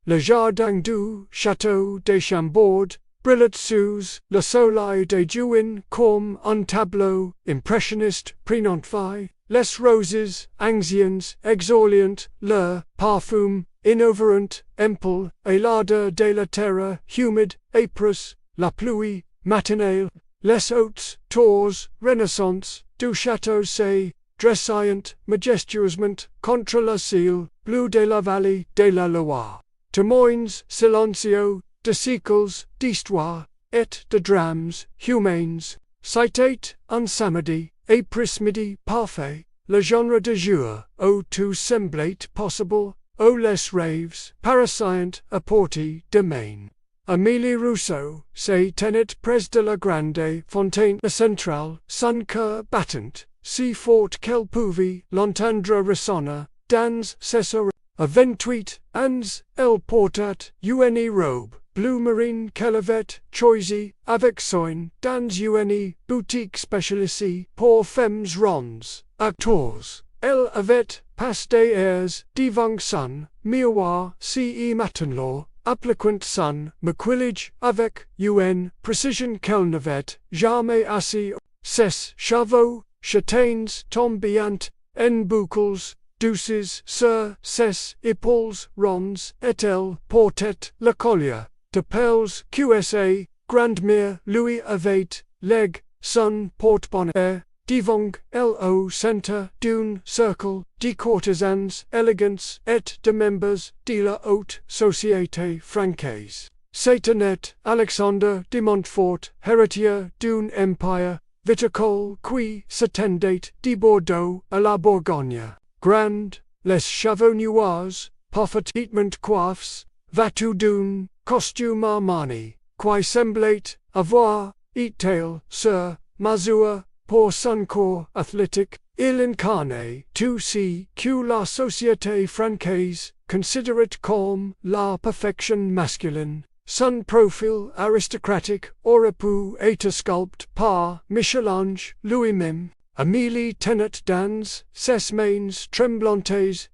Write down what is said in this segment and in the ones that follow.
Le Jardin du Château des Chambord, Brillat sous le soleil de Juin, comme un tableau impressionniste prétendante, les roses, anciennes, exoliantes, leur parfum, innovant, ample, et l'ardeur de la terre, humide, âpre, la pluie, matinale, les hautes tours, renaissance, du château se, dressant majestueusement contre le ciel, bleu de la vallée de la Loire. Témoins silencieux de siècles d'histoire et de drames humains, c'était un samedi, après-midi parfait, le genre de jour où tout semblait possible, où les rêves paraissant à portée de main. Amélie Rousseau se tenait près de la grande fontaine centrale, son cœur battant, si fort qu'elle pouvait l'entendre ressonner dans ses oreilles. À 28 ans, elle portait une robe bleu marine qu'elle avait choisie avec soin dans une boutique spécialisée pour femmes rondes. Acteurs, elle avait passé des airs devant son miroir si matin-là, appliquant son maquillage avec une précision qu'elle n'avait jamais assez. Ses cheveux châtains tombant en boucles douces sur ses épaules rondes, et elle portait le collier de perles QSA, grand'mère lui avait légué son porte-bonheur, devant elle au centre d'un cercle de courtisans élégants et de membres de la haute société française. C'était Alexandre de Montfort, héritier d'un empire viticole qui s'étendait de Bordeaux à la Bourgogne. Grand, les cheveux noirs, parfaitement coiffes, vêtu d'un costume Armani, qui semblait avoir été sur mesure pour son corps athlétique, il incarnait tout ce que la société française considérait comme la perfection masculine. Son profil aristocratique aurait pu être sculpté par Michel-Ange lui-même. Amélie tenait dans ses mains tremblantes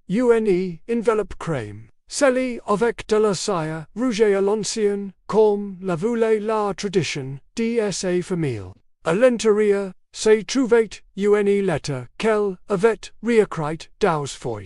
une enveloppe crème, scellée avec de la cire rouge à l'ancienne, comme la voulait la tradition de sa famille. À l'intérieur se trouvait une lettre qu'elle avait réécrite deux fois,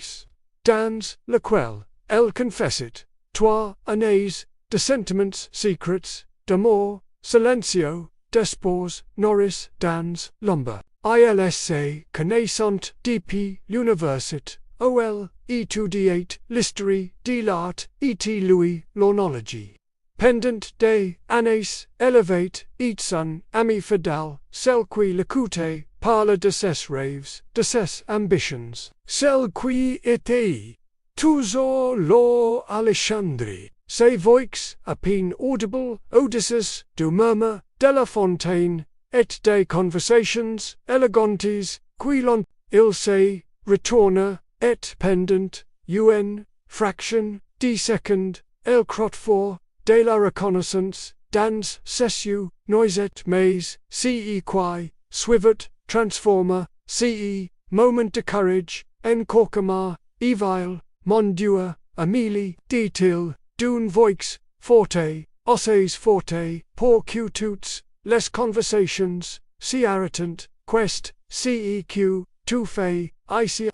dans laquelle elle confessait 3 années de sentiments secrets, d'amour, silencieux, d'espoirs nourris dans l'ombre. ILSC connaissant depuis l'université, OL étudiait l'histoire de l'art et lui l'onologie. Pendant des années, élevait et son ami fidèle, celle qui l'écoutait, parle de ses rêves, de ses ambitions, celle qui était toujours là Alexandrie. Ses voix à peine audibles, au-dessus du murmure de la fontaine, et des conversations élégantes qui l'ont, il se retourna, et pendant une fraction de seconde, elle crut fort de la reconnaissance dans ses yeux noisettes mais ce qui suivit transforma ce moment de courage en cauchemar evil. Mon Dieu, Amélie, dit-il, d'une voix forte, assez forte, pour que toutes les conversations s'arrêtent, quest ceq, tout fait, ici,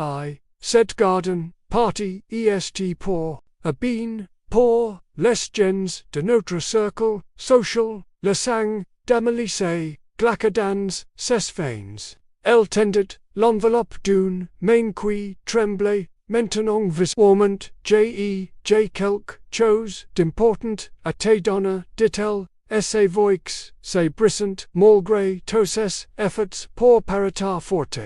cette garden, party est pour, a bien, pour, les gens de notre cercle, social, le sang, d'Amélie glacadans, ses veins. Elle tendit l'enveloppe d'une main qui tremblait, maintenant visuellement, j'ai quelque chose d'important à te donner, dit-elle, et ses voix, se brissant, malgré tous ses efforts pour paraître forte.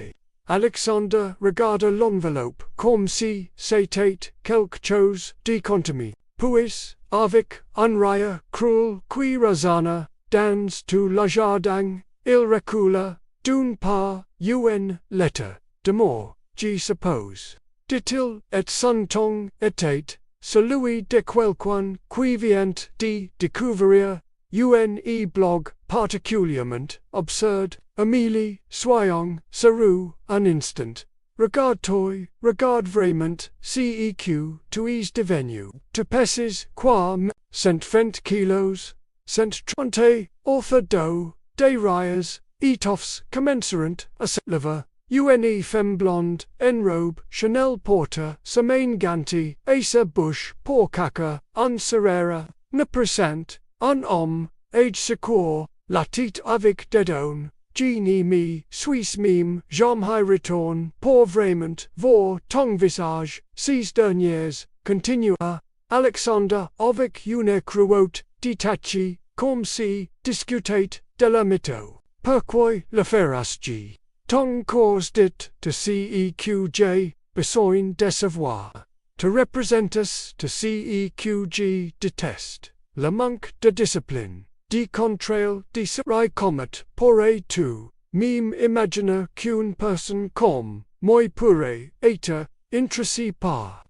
Alexandre regarda l'enveloppe comme si c'était quelque chose de contamé. Puis, avec un rire cruel qui résonna dans tout le jardin, il recula d'une part une lettre d'amour, je suppose, dit-il, et son ton était celui de quelqu'un qui vient de découvrir une blog particulièrement absurde. Amélie, soyons sérieux un instant. regard toy, regard vraiment, ceq, to ease de venue, to pesses, quam, cent 20 kilos, cent 30, author do, des riers, etoffs, commensurant, a liver, une femme blonde, enrobe, Chanel porter, semaine ganti, Asa bush, porcaca, un serrera, ne présent, un homme, age secours, la tite avec dedon, genie me, Suisse mime, jamais retourne, pour vraiment, voir, ton visage, ces derniers, continua, Alexander, avec une cruauté, détachée, comme si, discutate, de la mytho, pourquoi le feras-tu? Ton cause dit, to ceqj, besoin de savoir, to represent us, to ceqg, detest, le manque de discipline, de contrail, de serai comet, pourrait tu, mime imaginer qu'une personne comme, moi pourrait, être, intéressée par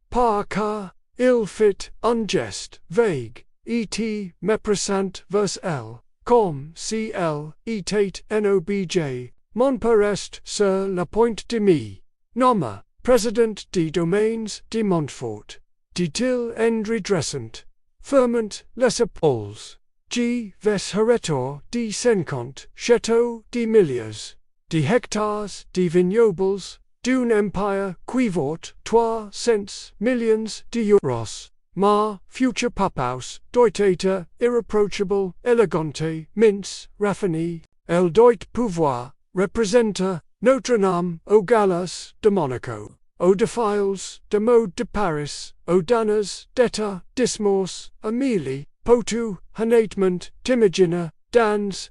car, il fit, un geste, vague, et méprisant vers elle, comme si elle était nobj, mon père est sur la pointe de me, nomme, président des domaines de Montfort, dit-il en redressant, fermant les épaules, je vais hériter de 50 châteaux de milliers, de hectares de vignobles, d'un empire qui vaut 300 millions d'euros. Ma future papaus doit être irreprochable, élégante, mince, raffiné, elle doit pouvoir représenter notre nom aux galas de Monaco, aux défiles de mode de Paris, aux danas d'état d'Ismos, Amélie, potu, honnêtement, t'imaginer, dans,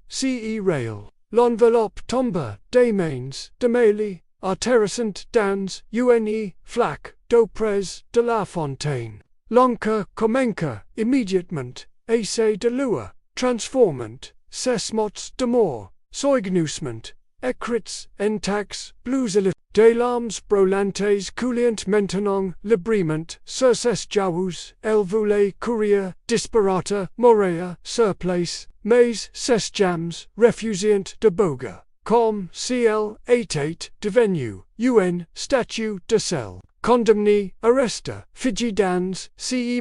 rail, l'enveloppe tombe, des mains, de mêlée, intéressant dans, une, flaque, d'auprès de la fontaine. L'enca comenca, immédiatement, essaie de lure, transformant, ses mots de mort, soignusement, écrits, en tax, blouses des larmes brûlantes coulant maintenant librement sur ses joues, elle voulait courir, disparata, mourir, sur place, mais ses jambes, refusant de bouger, comme si elle était devenue, une statue de sel. Condamné, arresta, fidji dans,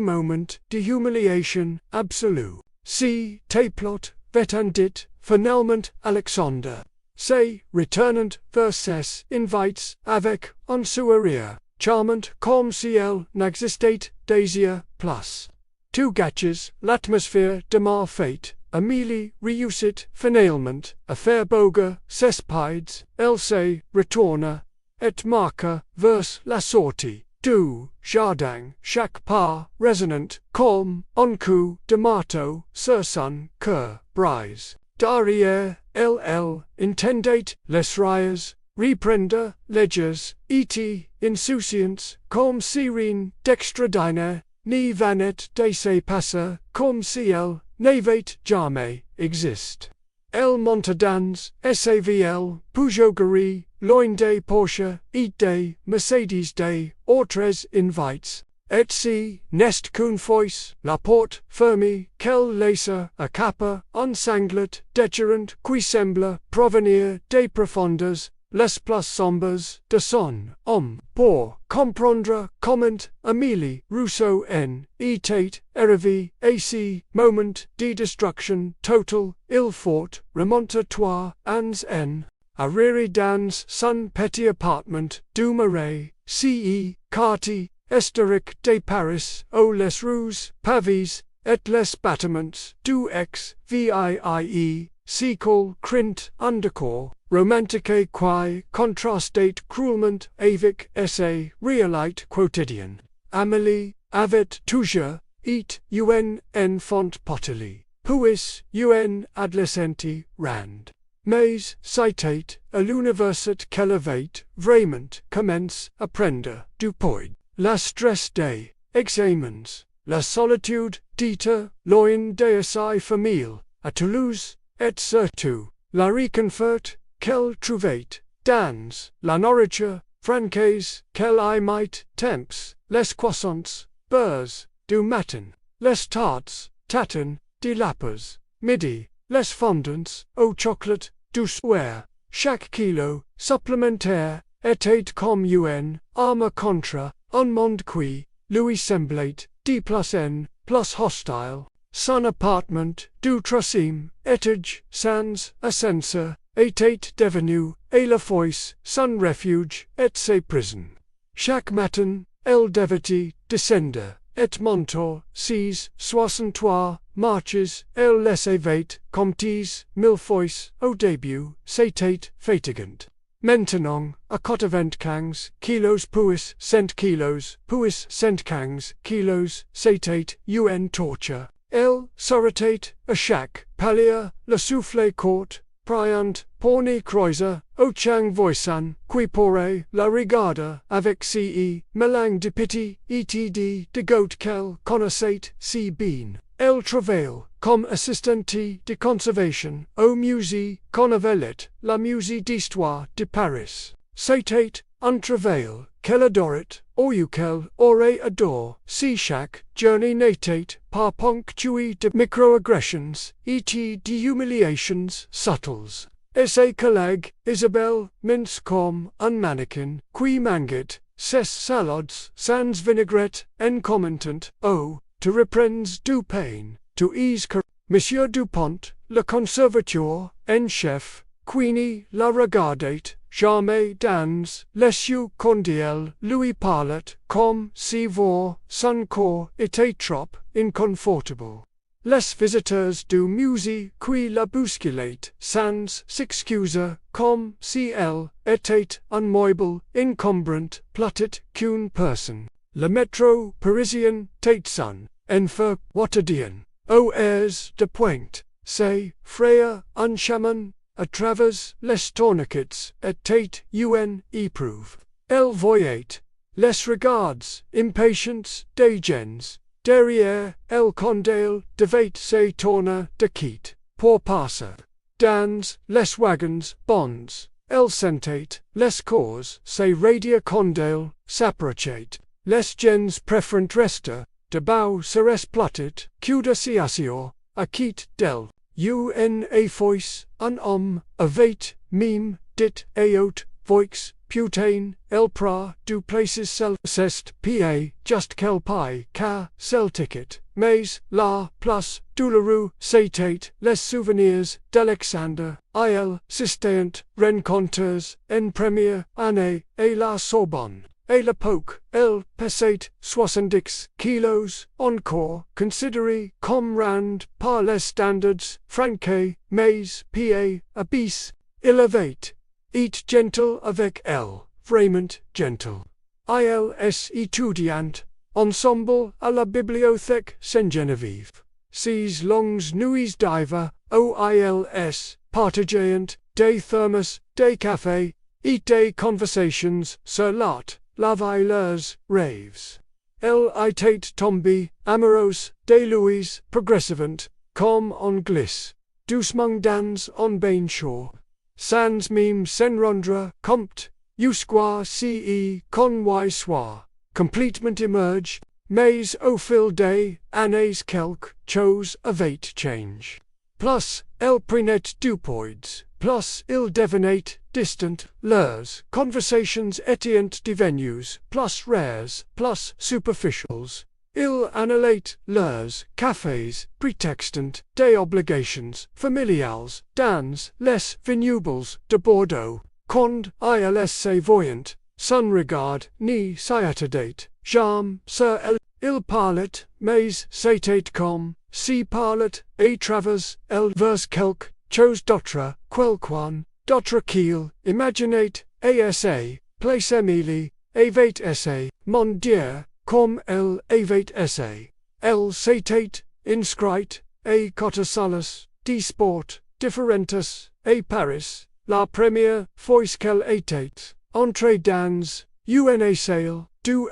moment de humiliation absolue. Si, téplot, vetandit, finalement, Alexander. Se, returnant, vers invites, avec, un sourire, charmant, comme si elle n'existait, désir, plus. Two gâches, l'atmosphère de ma fête, Amélie, réussit, finalement, affaire boga, cespides, elle se, retourna, et marqua, vers la sortie, du jardin, chaque pas, résonant, comme, un coup de marteau, sur son cœur, brise. Derrière, elle intendait, les rires, reprendre, légers, et insouciance, comme si rien d'extraordinaire, ni venait de se passer, comme si elle n'avait jamais existe. Elle monta dans, SAVL, Peugeot loin des Porsche, et des Mercedes des autres invites, et si, nest qu'une fois, la porte fermée, qu'elle laissa à capa, un sanglet, déchirant, qui semble provenir des profondeurs, les plus sombres de son homme, pour comprendre comment Amélie Rousseau était arrivée à ce moment de destruction totale, il faut remonter 3 ans arrière dans son petit appartement du Marais, quartier historique de Paris, où les rues pavées et les bâtiments du ex-vie siècle crint undercore, romantique qui contrastait cruellement avec sa réalité quotidienne. Amélie avait toujours été une enfant potentielle, puis une adolescente rand. Mais c'était à l'université qu'elle avait vraiment commencé à prendre du poids. Le stress des examens, la solitude d'être loin de sa famille, à Toulouse, et surtout, la réconfort qu'elle trouvait dans la nourriture française qu'elle aimait temps, les croissants, beurres, du matin, les tartes, tatin, de lapins, midi, les fondants, au chocolat, du soir, chaque kilo supplémentaire et com un, arma contra, un monde qui, lui semblate, d+n, plus hostile, son apartment, du troisième étage, sans ascenseur, et devenu, et la foisse, son refuge, et ses prison. Chaque matin, el devait descendre, et monter, 63 marches, el laissait comtes, mille fois, au début, c'était fatigant. Maintenant, à 95 kilos puis 105 kilos, c'était une torture. Elle s'arrêtait à chaque palier, le souffle court, priant, porni croiser, au chang voisin, qui pourrait la regarder avec ce mélange de pitié et de goût qu'elle connaissait si bien. Elle travaille comme assistante de conservation au musée qu'on appelait la musée d'histoire de Paris. C'était un travail qu'elle adorait, ou qu'elle aurait adoré si chaque journée n'était pas ponctuée de microaggressions et de humiliations subtiles. Et ses collègues, Isabelle, mince comme un mannequin, qui mangeait ses salades sans vinaigrette en commentant, oh, tu reprends du pain, tu es que Monsieur Dupont, le conservateur en chef, qui la regardait jamais dans les yeux quand elle lui parlait comme si voir son corps était trop inconfortable. Les visiteurs du musée qui la bousculaient sans s'excuser comme si elle était un meuble encombrant plus qu'une personne. Le métro parisien Tatson, en feu quotidien, aux heures de pointe, c'est frère un chemin à travers les tourniquets était une épreuve. Elle voyait les regards impatients des gens. Derrière elle quand elle devait se tourner de quitte pour passer dans les wagons bons. Elle sentait les corps se radier quand elle s'approchait. Les gens préfèrent rester debout sur les plateaux que de s'asseoir à quitte d'elle. Une fois un homme avait même dit à haute voix, putain, elle prend du places c'est pied just quel paye car c'est ticket, mais la place douloureux c'était les souvenirs d'Alexandre, à elle sustain rencontres en première année et la Sorbonne. À l'époque, elle pesait 70 kilos, encore considérée comme rand par les standards français, mais pied abyss, il avait été gentle avec elle, vraiment gentle. Ils étudiant ensemble à la bibliothèque Saint-Geneviève. Ces longues nuits d'hiver, où ils partageant des thermos, des cafés, et des conversations sur l'art. Lavaient leurs rêves. Elle était tombée amoureuse de Louise progressivement, comme on glisse, doucement dans un bain chaud, sans même s'en rendre compte, jusqu'à ce qu'on soit complètement immergé, mais au fil des années quelque chose avait changé. Plus elle prenait du poids, plus il devenait distant, leurs conversations étaient devenues plus rares, plus superficials. Il annulait leurs cafés, prétextant des obligations familiales dans les vignobles de Bordeaux. Quand il se voyant, son regard n'y s'attardait jamais sur elle. Il parlait, mais c'était comme si parlait à travers elle vers quelque chose d'autre, quelqu'un d'autre qu'il imaginait, et essaye, place Émilie, avait essayé, mon Dieu, comme elle avait essayé. Elle s'était inscrite, et cotesalas, de sport, différentes, à Paris, la première fois qu'elle était entrée dans une salle, du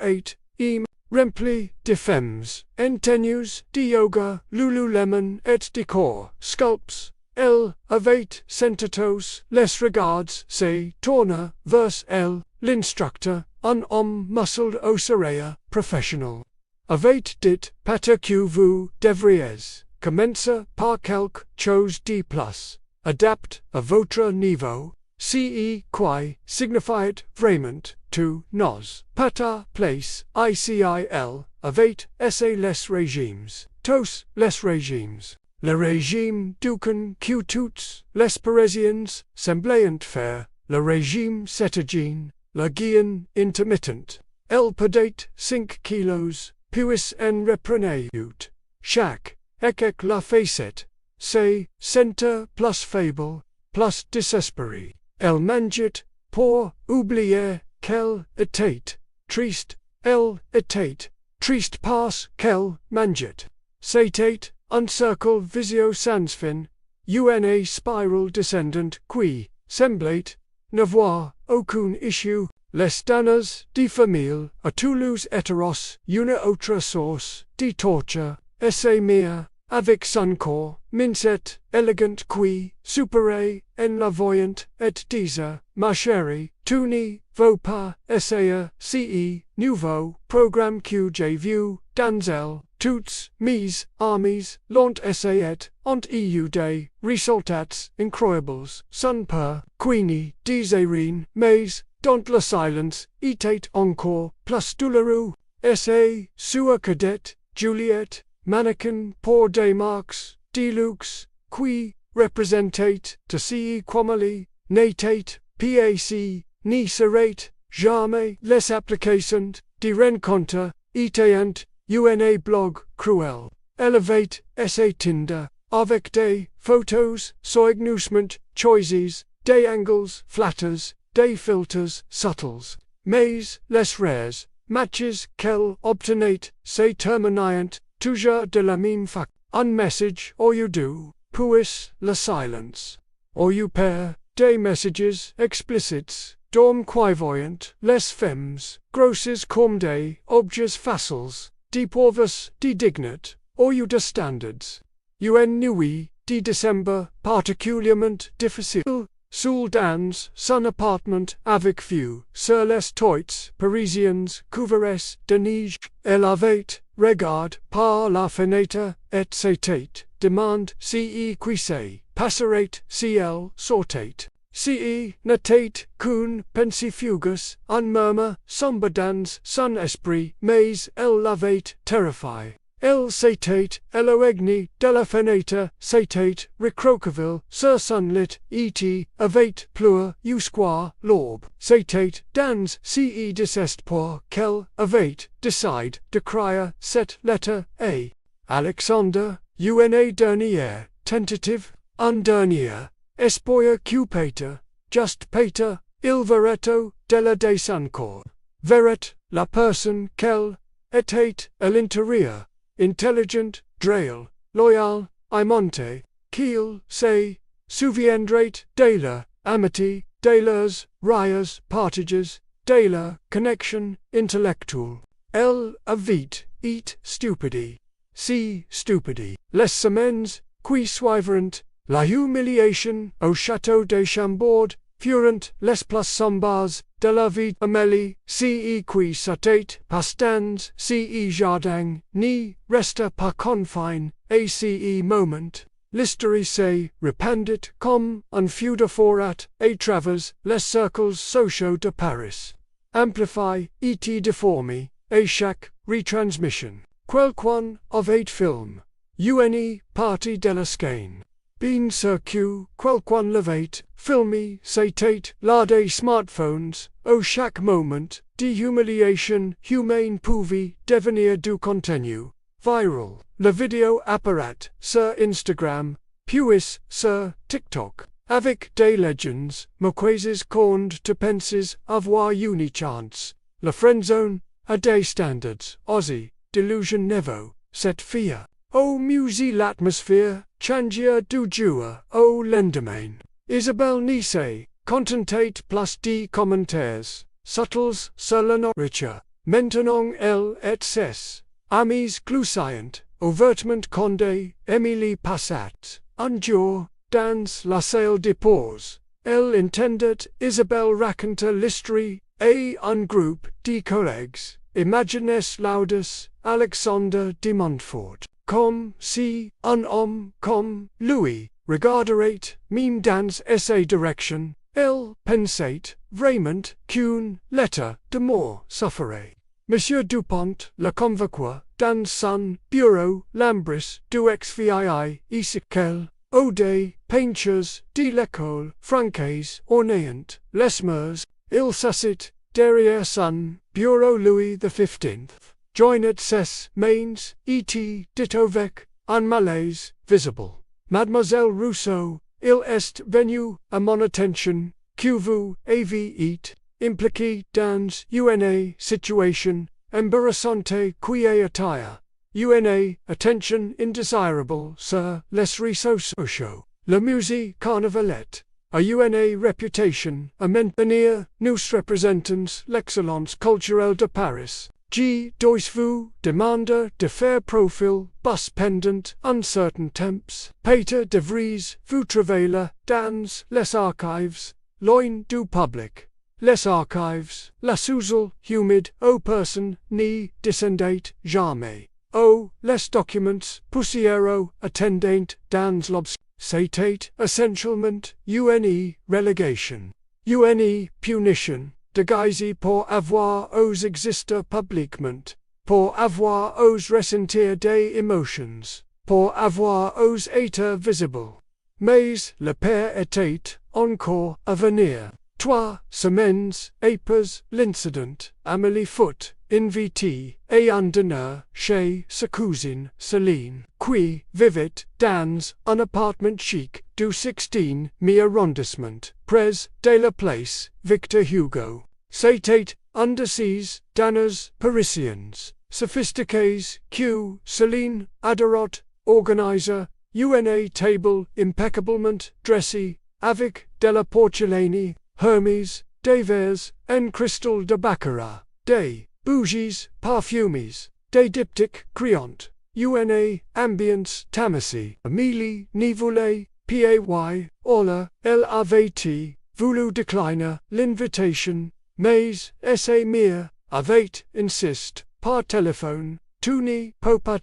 rempli de femmes, en tenues de yoga, lululemon et de corps, sculptes. Elle avait sentatos les regards se tourner vers elle, l'instructeur, un homme muscled au sérieux, professionnel. Avait dit peut-être que vous devriez commencer par quelque chose de plus adapté à votre niveau. ce quae, signifiet, vrament, to, nos, pata, place, icil, avate, esse les régimes, tos, les régimes. Le régime ducan q toutes, les Parisiens, semblant faire, le régime cétogène, le guion intermittent. Elle pedate 5 kilos, puis en reprenait ut. Chaque, ec la facette, c'est, center plus fable, plus désespéré. Elle mangeait, pour oublier qu'elle était triste, elle était triste parce qu'elle mangeait. C'était un cercle visio sans fin, una spiral descendant qui semblait ne voir aucune issue. Les danas de famille à Toulouse hétéros, une autre source de torture, essaie mea, avec son corps, mincet, élégant qui, superé, en la voyante, et disait, ma chérie, tu ne veux pas essayer, nouveau programme que j'ai vu, dans elle, toutes mes amies l'ont essayé, ont eu des résultats incroyables, son père, queenie, désirine, mais, dont le silence était encore plus douloureux, essai, sua cadette, Juliette, mannequin pour des marques, de luxe, qui représentait de ce quamali, n'était, pac, ni serait, jamais les applications de rencontre, étaient, una blog cruel, élevate, essai Tinder, avec des photos, soignousement, choices, des angles, flatters, des filtres subtils, mais les rares matches qu'elle obtenait se terminaient toujours de la même façon. Un message or you do, puis le silence. Or you pair des messages explicites, dorm quoivoyant, les femmes, grosses comme des objets faciles, de pauvres, de dignat, or you de standards. Un nuit de décembre particulièrement difficile. Soul dans son appartement avec vue sur les toits parisiens couverts de neige. Elle avait regardé par la fenêtre et s'était demandé si qui se passerait si elle sortait. Si n'était qu'une pensée fugace, un murmure sombre dans son esprit, mais elle l'avait terrifié. Elle s'était éloignée de la fenêtre, s'était recroquevillée sur son lit, et avait pleuré jusqu'à l'aube. C'était dans ce désespoir qu'elle avait décidé de crier cette lettre à Alexander, une dernière tentative, un dernier espoir Cupiter, just Peter, il veretto della de son corps. Verret, la personne qu'elle était à l'intérieur. Intelligent, drôle, loyal, aimante, qu'il se souviendrait de leur amitié, de leurs rires partages, de leur connexion intellectuelle. Elle avait été stupide. Si stupide. Les semaines qui suivront la humiliation au château de Chambord furent les plus sombres de la vie d'Amélie, ce qui s'était passé dans ce jardin n'y resta pas confine à ce moment. L'histoire se répandit comme un feu de forêt à travers les cercles sociaux de Paris. Amplifié et déformé à chaque retransmission. Quelqu'un avait film. Une partie de la scène. Bien sûr que quelqu'un l'avait filmé, c'était là des smartphones, au chaque moment, de humiliation humaine pouvait devenir du contenu viral. La vidéo apparaît sur Instagram, puis sur TikTok, avec des legends, maquaises qu'on te penses avoir une chance. La friendzone a des standards, aussi, delusion nevo, cette fille. Au musée l'atmosphère, changia du jour au lendemain. Isabelle Nice, contentate plus de commentaires, subtils sur la nourriture. Maintenant elle et ses amis gloussant, ouvertement condé, Émilie passat, un jour, dans la salle de pause. Elle entendait Isabelle raconter l'histoire à un groupe de collègues, imagines laudes, Alexandre de Montfort. Comme si un homme comme lui regarderait même dans essa direction, Il pensate, vraiment, qu'une lettre de mort sufferait. Monsieur Dupont, le convoqua, dans son bureau, l'embris du ex-VII, ici quel, au des peintures de l'école française ornayant les murs, il s'assit, derrière son bureau Louis XV. Joignit ses mains, et dit avec un malaise visible. Mademoiselle Rousseau, il est venu à mon attention, que vous avez impliqué dans une situation embarrassante qui attire une attention indésirable sur les réseaux sociaux. La musique carnavalette a une réputation à maintenir. Nous représentons l'excellence culturelle de Paris. Je dois vous demander de faire profil bas pendant un certain temps. Peter de Vries vous travaille dans les archives, loin du public. Les archives, la sous humide aux personnes n'y descendait jamais. Oh, les documents poussiéreux attendant dans l'obscur. C'était essentiellement une relégation, une punition, déguisée pour avoir osé exister publiquement, pour avoir osé ressentir des émotions, pour avoir osé être visible. Mais le père était encore à venir. 3 semaines après l'incident, Amélie fut invitée à un dîner chez sa cousine Céline, qui vivait dans un appartement chic du 16e arrondissement, près de la place Victor Hugo. C'était un de ces dîners parisiens sophistiqués que Céline adorait organiser, une table impeccablement dressée, avec de la porcelaine, Hermes, des verres en cristal de baccarat, des bougies parfumées, des diptyques criants, une ambiance tamisée. Amélie n'y voulait pas or elle avait voulu décliner l'invitation, mais sa mère avait insisté par téléphone, tu n'y peux pas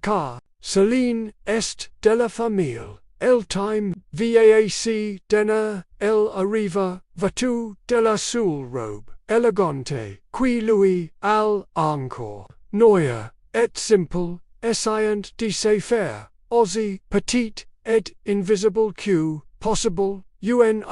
car Céline est de la famille. El time vac dena el arriva vatu de la seule robe elegante qui lui al encore noyer et simple essayant de se faire aussi petite et invisible que possible uni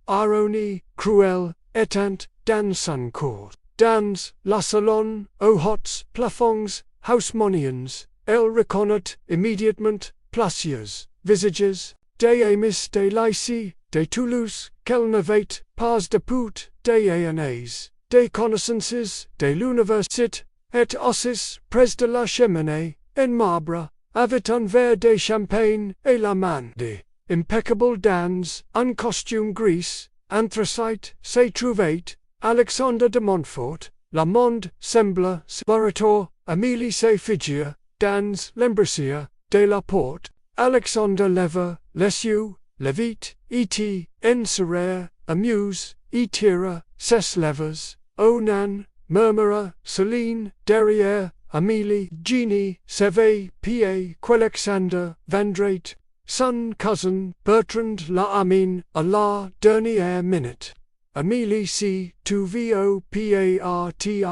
ironie cruelle étant dans son cours. Dans la salon aux hauts plafonds haussmanniens, elle reconnut immédiatement plusieurs visages, des amis de lycée, de Toulouse, qu'elle n'avait pas depuis des années, des connaissances de l'université, et aussi près de la cheminée, en marbre, avec un verre de champagne et la main de impeccable dans un costume gris, anthracite, se trouvait Alexandre de Montfort. Le monde semble sparator, Amélie se figure, dans l'embrasure de la porte, Alexandre leva les yeux, levit, et en serrère, amuse, et tira ses lèvres, oh nan, murmura Céline, derrière, Amélie, Jenny, savait pas qu'Alexandre vendrait, son cousin, Bertrand la amine, à la dernière minute. Amélie si tu vo partir ...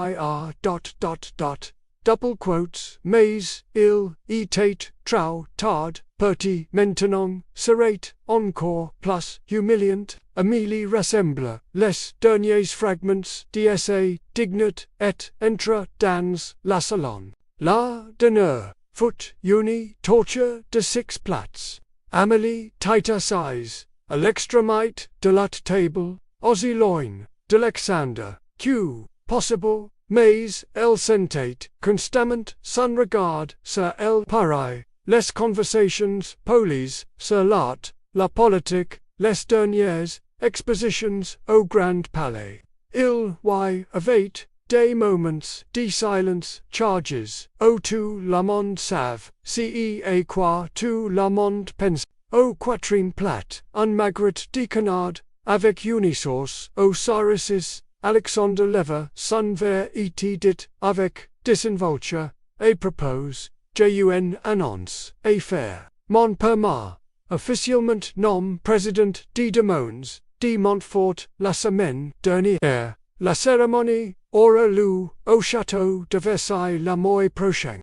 double quotes, mais il était trop tard, petit maintenant, serait encore plus humiliant. Amélie rassemble les derniers fragments de sa dignité et entra dans la salon. La dîner fut une torture de 6 plats. Amélie tita assise à l'extrémité de la table, aux loin d'Alexandre, que possible, mais elle sentait constamment son regard sur elle pareil, les conversations polies sur l'art, la politique, les dernières expositions au Grand Palais. Il y avait des moments de silence charges, où tout le monde savait, ce à quoi tout le monde pense, aux poitrines plates, un magret de canard, avec une sauce aux saucisses. Alexandre leva son verre et dit avec désinvolture, à propos, j'ai une annonce à faire. Mon père m'a officiellement nommé président des démons, de Montfort, la semaine dernière, la cérémonie aura lieu au château de Versailles le mois prochain.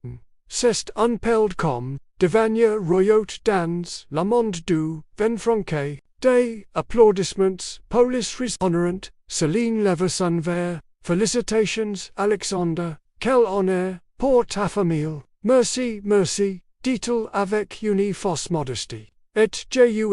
C'est un pel comme devenir royaume dans le monde du XXe. Des applaudissements police honorant, Céline leva son verre. Felicitations, Alexander, quel honneur pour ta famille. Merci, merci, dit-il avec une fausse modestie. Et j'ai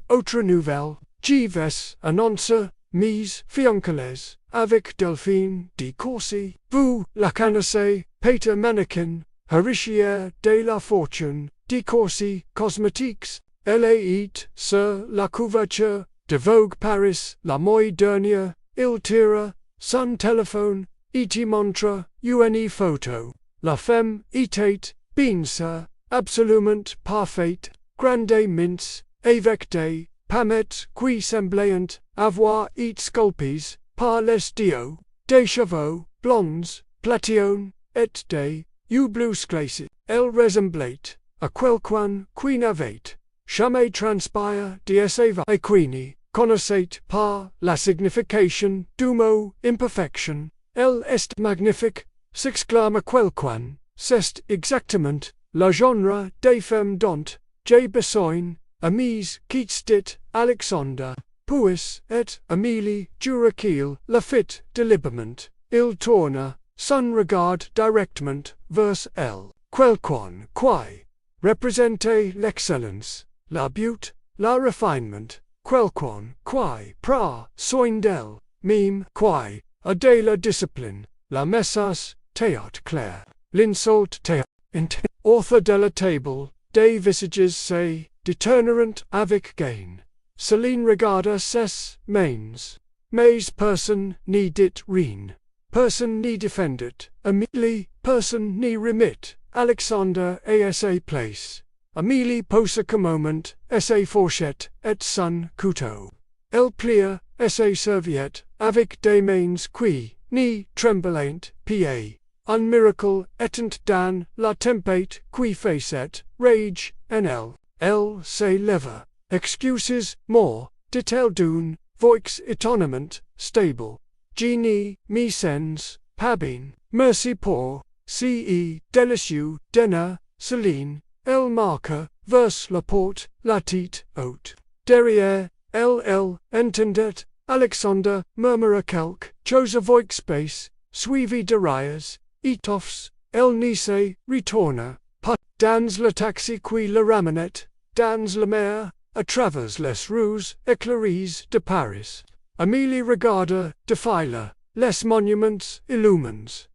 autre nouvelle, je vais annoncer mes fiancales avec Delphine de Courcy. Vous la connaissez, Peter Mannequin, héritière de la fortune de Courcy Cosmetics. Elle est sur la couverture de Vogue Paris la mois dernier. Il tira son téléphone et te montre une photo. La femme était, bien sûr, absolument parfaite, grande mince, avec des pommettes qui semblaient avoir été sculptées par les dieux, des cheveux blonds, platillons, et des yeux bleus glacés. Elle ressemblait à quelqu'un qui n'avait jamais transpiré de sa vie et qui connaissait pas la signification du mot imperfection. Elle est magnifique, s'exclama quelqu'un. C'est exactement le genre de femme dont j'ai besoin, amis, quitte dit Alexander. Puis, et Amélie jura qu'il le fit délibérément. Il tourna son regard directement vers elle. Quelqu'un qui représentait l'excellence, la beauté, le refinement. Quelqu'un qui prend soin d'elle, même qui a de la discipline, la message théâtre clair, l'insulte théâtre intent. Author de la table, des visages se détournèrent avec gain. Céline regarda ses mains. Mais personne n'y dit rien. Personne n'y défendit. Amélie, personne n'y remit. Alexander et à sa place. Amélie posa un moment, et sa fourchette, et son couteau. Elle plia, et sa serviette, avec des mains qui, ni tremblaient, pied. Un miracle étant dans la tempête qui faisait rage en elle. Elle se leva. Excuses, more, dit-elle d'une voix étonnamment stable. Je n'y me sens pas bien. Merci pour ce délicieux dîner, Céline. Elle marqua vers la porte, la tête haute. Derrière, elle entendait Alexander murmura quelque chose avec space, suivi de rires, étoffes. Elle n'y se retourna pas. Dans le taxi qui le ramenait, dans la mer, à travers les rues éclairées de Paris. Amélie regarda défiler les monuments illumines,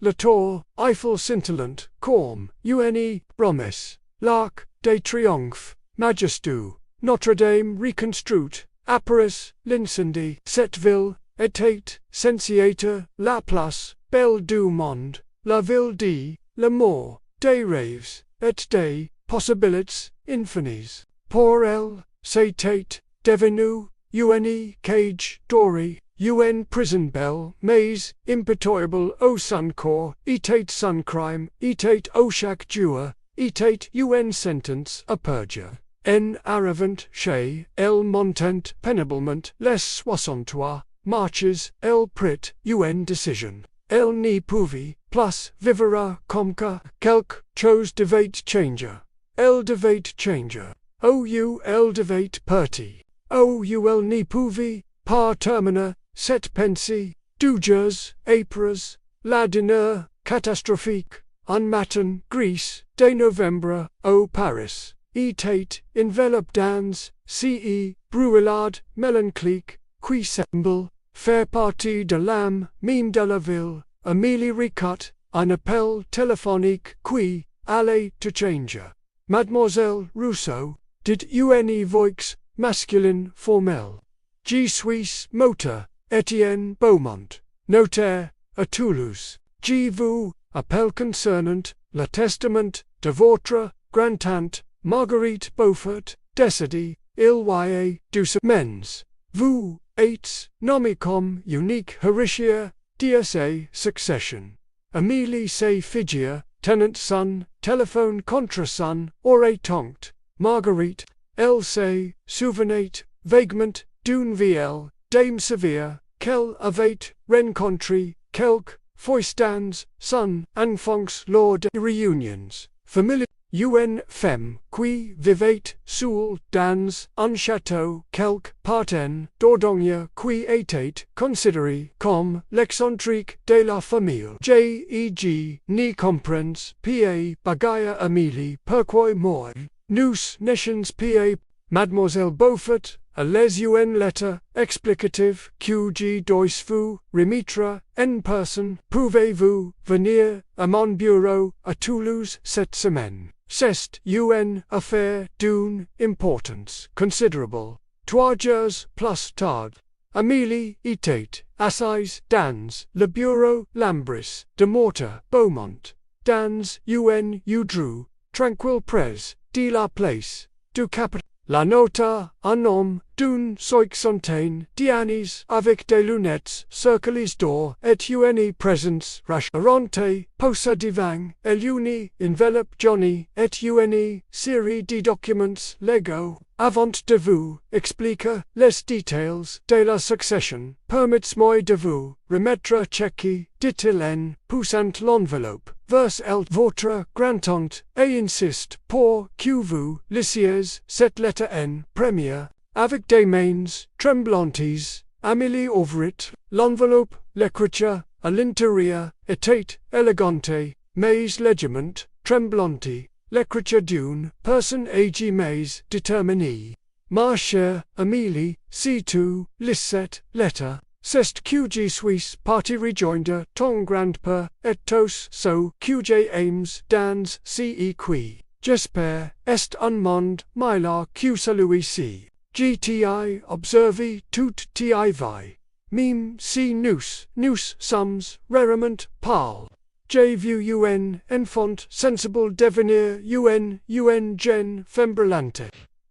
la tour Eiffel scintillant comme une promesse, l'Arc de Triomphe, majestueux, Notre-Dame reconstruite, à Paris, l'incendie, cette ville était censée la place belle du monde, la ville de la mort, des rêves et des possibilités infinies. Pour elle, c'était devenu une cage dorée, une prison belle, mais impitoyable au son corps, était son crime, était au chaque jour, était une sentence à perjure. En arrivant chez elle montant péniblement les 63 marches, elle prit une décision. Elle n'y pouvait plus vivre comme que quelque chose devait changer. Elle devait changer. Elle devait partir. Elle n'y pouvait pas terminer cette pensée. 2 jours après, la dîner catastrophique, un matin gris de novembre au Paris, était enveloppé dans ce brouillard mélancolique qui semble faire partie de l'âme même de la ville. Amélie reçut un appel téléphonique qui allait te changer. Mademoiselle Rousseau, dit une voix masculine formelle. Je suis moteur, Étienne Beaumont, notaire, à Toulouse. Je vous appelle concernant le testament de votre grand-tante, Marguerite Beaufort, décédée, il y a 2 semaines. Vous êtes nommé comme unique héritière de sa succession. Amélie se figure, tenant son téléphone contre son oreille tonte. Marguerite, elle se souvenait vaguement Dune VL, Dame Severe, Kel Avate, Rencontry, Kelk, Foistans, Sun, Anfonks Lord Reunions, Familiar, UN Fem, Qui, Vivate, Soul, Dans, Unchateau, Kelk, Parten, Dordogne, Qui Etate, Consideri, Com, Lexantrique, de la Famille, J.E.G., Ni Comprens, P.A., Bagaya Amélie, Perquoy Moy, Nous Nations P.A., Mademoiselle Beaufort, a les UN letter, explicative, QG dois vous, remitra, en person, pouvez-vous, venir, à mon bureau, à Toulouse, cette semaine. Cest UN, affaire, d'une, importance, considerable. 3 jours plus tard. Amélie, Etate, Assises, Dans, le bureau, Lambris, de Morta, Beaumont. Dans, UN, Udrew, tranquille pres, de la place, du capital. La nota, un homme, d'une soixantaine d'années, avec des lunettes, circles d'or, et une présence rassurante, posa devant, l'uni, enveloppe Johnny, et une série de documents légaux. Avant de vous expliquer les détails de la succession, permettez-moi de vous remettre chèque, dit-il en poussant l'enveloppe vers votre grand-tante, et insiste pour que vous lisiez cette lettre en première, avec des mains tremblantes. Amélie ouvrit l'enveloppe, l'écriture à l'intérieur était élégante, mais légèrement tremblante. L'écriture d'une personne âgée mais déterminée. Ma chère Amélie, si tu lis cette lettre, c'est que je suis parti rejoindre ton grand-père et tous ceux que j'aime dans ce qui, j'espère, est un monde meilleur que celui-ci. Je t'ai observé toute ta vie. Même si nous sommes rarement pâles. J'ai vu un enfant sensible devenir une jeune femme brillante.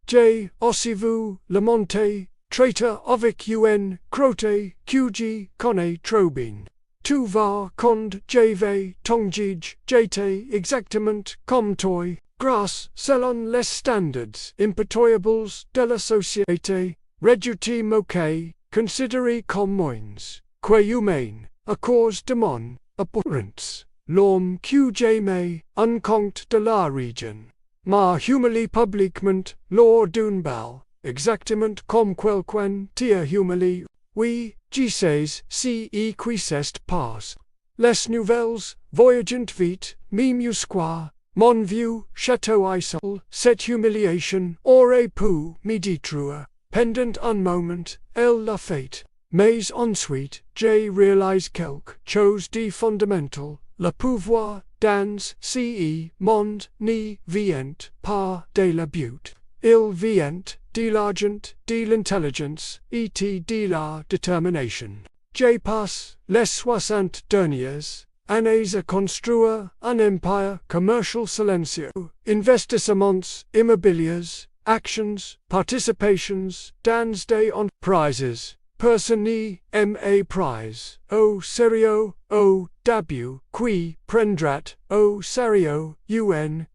J'ai aussi vu le monter, traiteur avec un crotté que je connais trop bien. Tu vois quand j'avais ton âge, j'étais exactement comme toi, grâce selon les standards impitoyables de la société, réduit moqué, considéré comme moins, que humain, à cause de mon apparence. L'homme que j'aimais, un compte de la région, m'a humilié publiquement lors d'un bal, exactement comme quelqu'un t'a humilié. Oui, je sais ce qui s'est passé. Les nouvelles, voyagent vite, même jusqu'à mon vieux château isole. Cette humiliation aurait pu me détruire. Pendant un moment, elle l'a fait. Mais ensuite, j'ai réalisé quelque chose de fondamental. Le pouvoir dans ce monde ne vient pas de la beauté. Il vient de l'argent, de l'intelligence et de la détermination. J'ai passé les 60 dernières années à construire un empire commercial silencieux. Investissements immobiliers, actions, participations dans des entreprises. Personne ma prise, au sérieux, au début, qui prendrat au sérieux,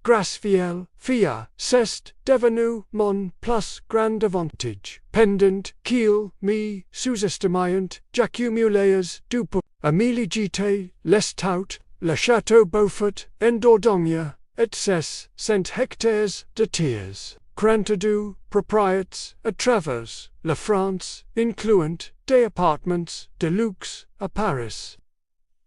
gracieux, fia, c'est devenu mon plus grand avantage. Pendant qu'il me sous-estimait, j'accumulais du pour Amélie Gité, les tout, le château Beaufort, en Dordogne, et ses 100 hectares de terres. 42 propriétés à travers la France, incluant des appartements de luxe à Paris.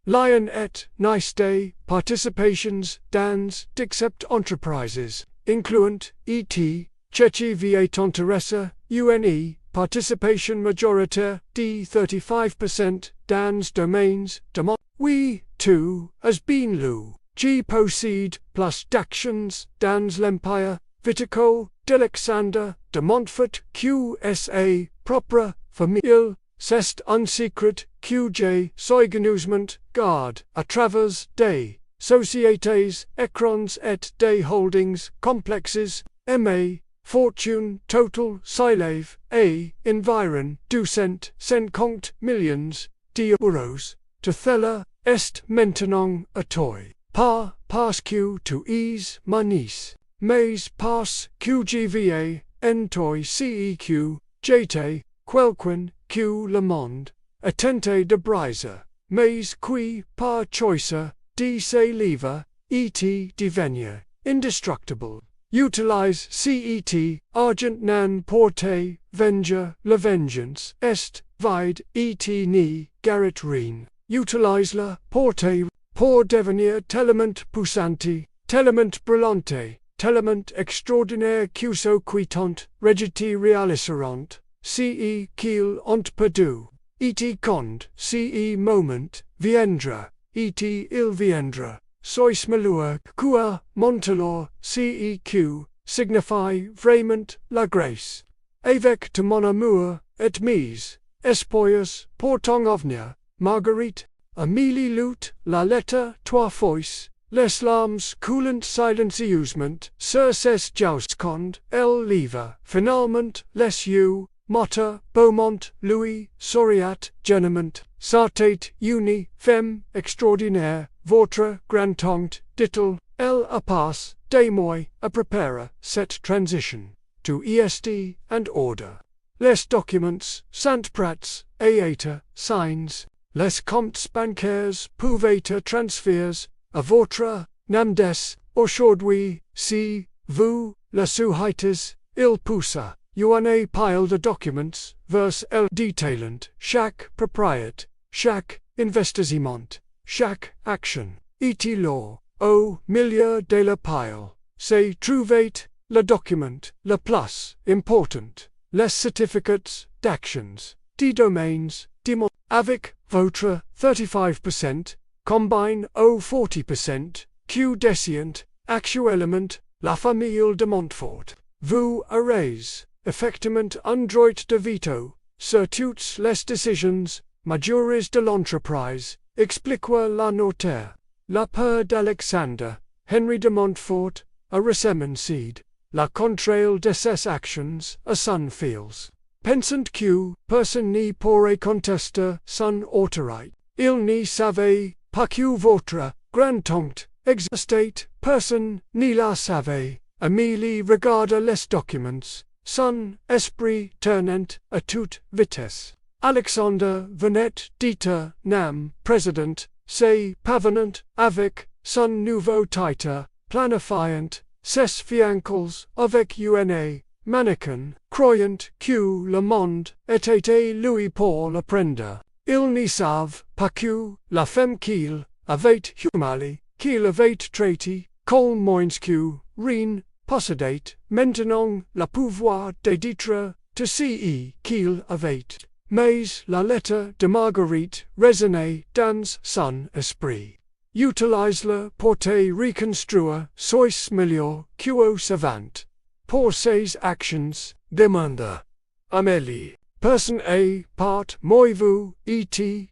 Lion et nice des participations dans d'except entreprises, incluant E.T., Chechi va t'intéresser, UNE, participation majoritaire de 35% dans domaines de mon. Oui, tout has been lu. G possède plus d'actions dans l'empire viticole d'Alexandre de Montfort QSA propre famille. C'est un secret que j'ai soigneusement garde à travers des sociétés écrans et des holdings complexes. Ma fortune totale s'élève à environ 250 millions d'euros. Tout cela est maintenant à toi. Pas parce que tu es ma nièce, mais parce que je vis en toi ceq, j'étais quelquin, q le monde, attente de brisa, mais qui par choice, de se lever, et devenir, indestructible. Utilize cet, argent nan porte, venger, la vengeance, est, vide, et ni, garret rien. Utilise la, porte, pour devenir tellement puissante, tellement brillante, tellement extraordinaire qu'uso quitant, regiti realiseront, ce qu'il ont perdu, et quand, ce moment, viendra, et il viendra. Sois malheur, quoi, montalor, ceq, signifie vraiment la grâce. Avec de mon amour, et mes, espoirs, portant avenir, Marguerite, Amélie Lut, la lettre, trois fois, les larmes coulant silencieusement, sur ses jousts elle livre, finalement, les yeux, Motta, Beaumont, Louis, Soriat, Genement, Sartate, Uni, Femme, Extraordinaire, Votre, Grand-Tonct, Dittel, elle a passe, de moi, a prepare, cette transition, to est and order. Les documents, sant prats, aeta, signs, les comptes bancaires pouvaient transfers, à votre, namdes, aujourd'hui, si, vous, le souhaites, il poussa. You en pile de documents, vers el detailant, chaque propriété, chaque investissement, chaque action, et law, au milieu de la pile, se trouvait le document, le plus important, les certificates d'actions, des domaines, avec votre 35%, combine au 40%, Q descient, actuellement, la famille de Montfort. Vous aurez, effectivement un droit de veto, sur toutes les décisions, majeures de l'entreprise, expliqua la notaire. La peur d'Alexander, Henry de Montfort, a ressemenced, la contraille de ses actions, a son feels. Pensant que, personne n'y pourrait contester son autorité. Il n'y savait pas que votre grand-tonct existait, personne n'y la savait. Amélie regarda les documents, son esprit tournant à toute vitesse. Alexander venait d'être nam président, se pavanant avec son nouveau titre, planifiant ses fiancles avec une mannequin, croyant que le monde était lui pour le prendre. Il n'y savent pas que la femme qu'il avait humilié, qu'il avait traité, col moins que rien, possédait maintenant le pouvoir de dire to ce qu'il avait. Mais la lettre de Marguerite résonnait dans son esprit. Utilise-le pour te reconstruire, sois meilleur qu'au savant. Pour ses actions, demanda Amélie. Personne est part moi vous, et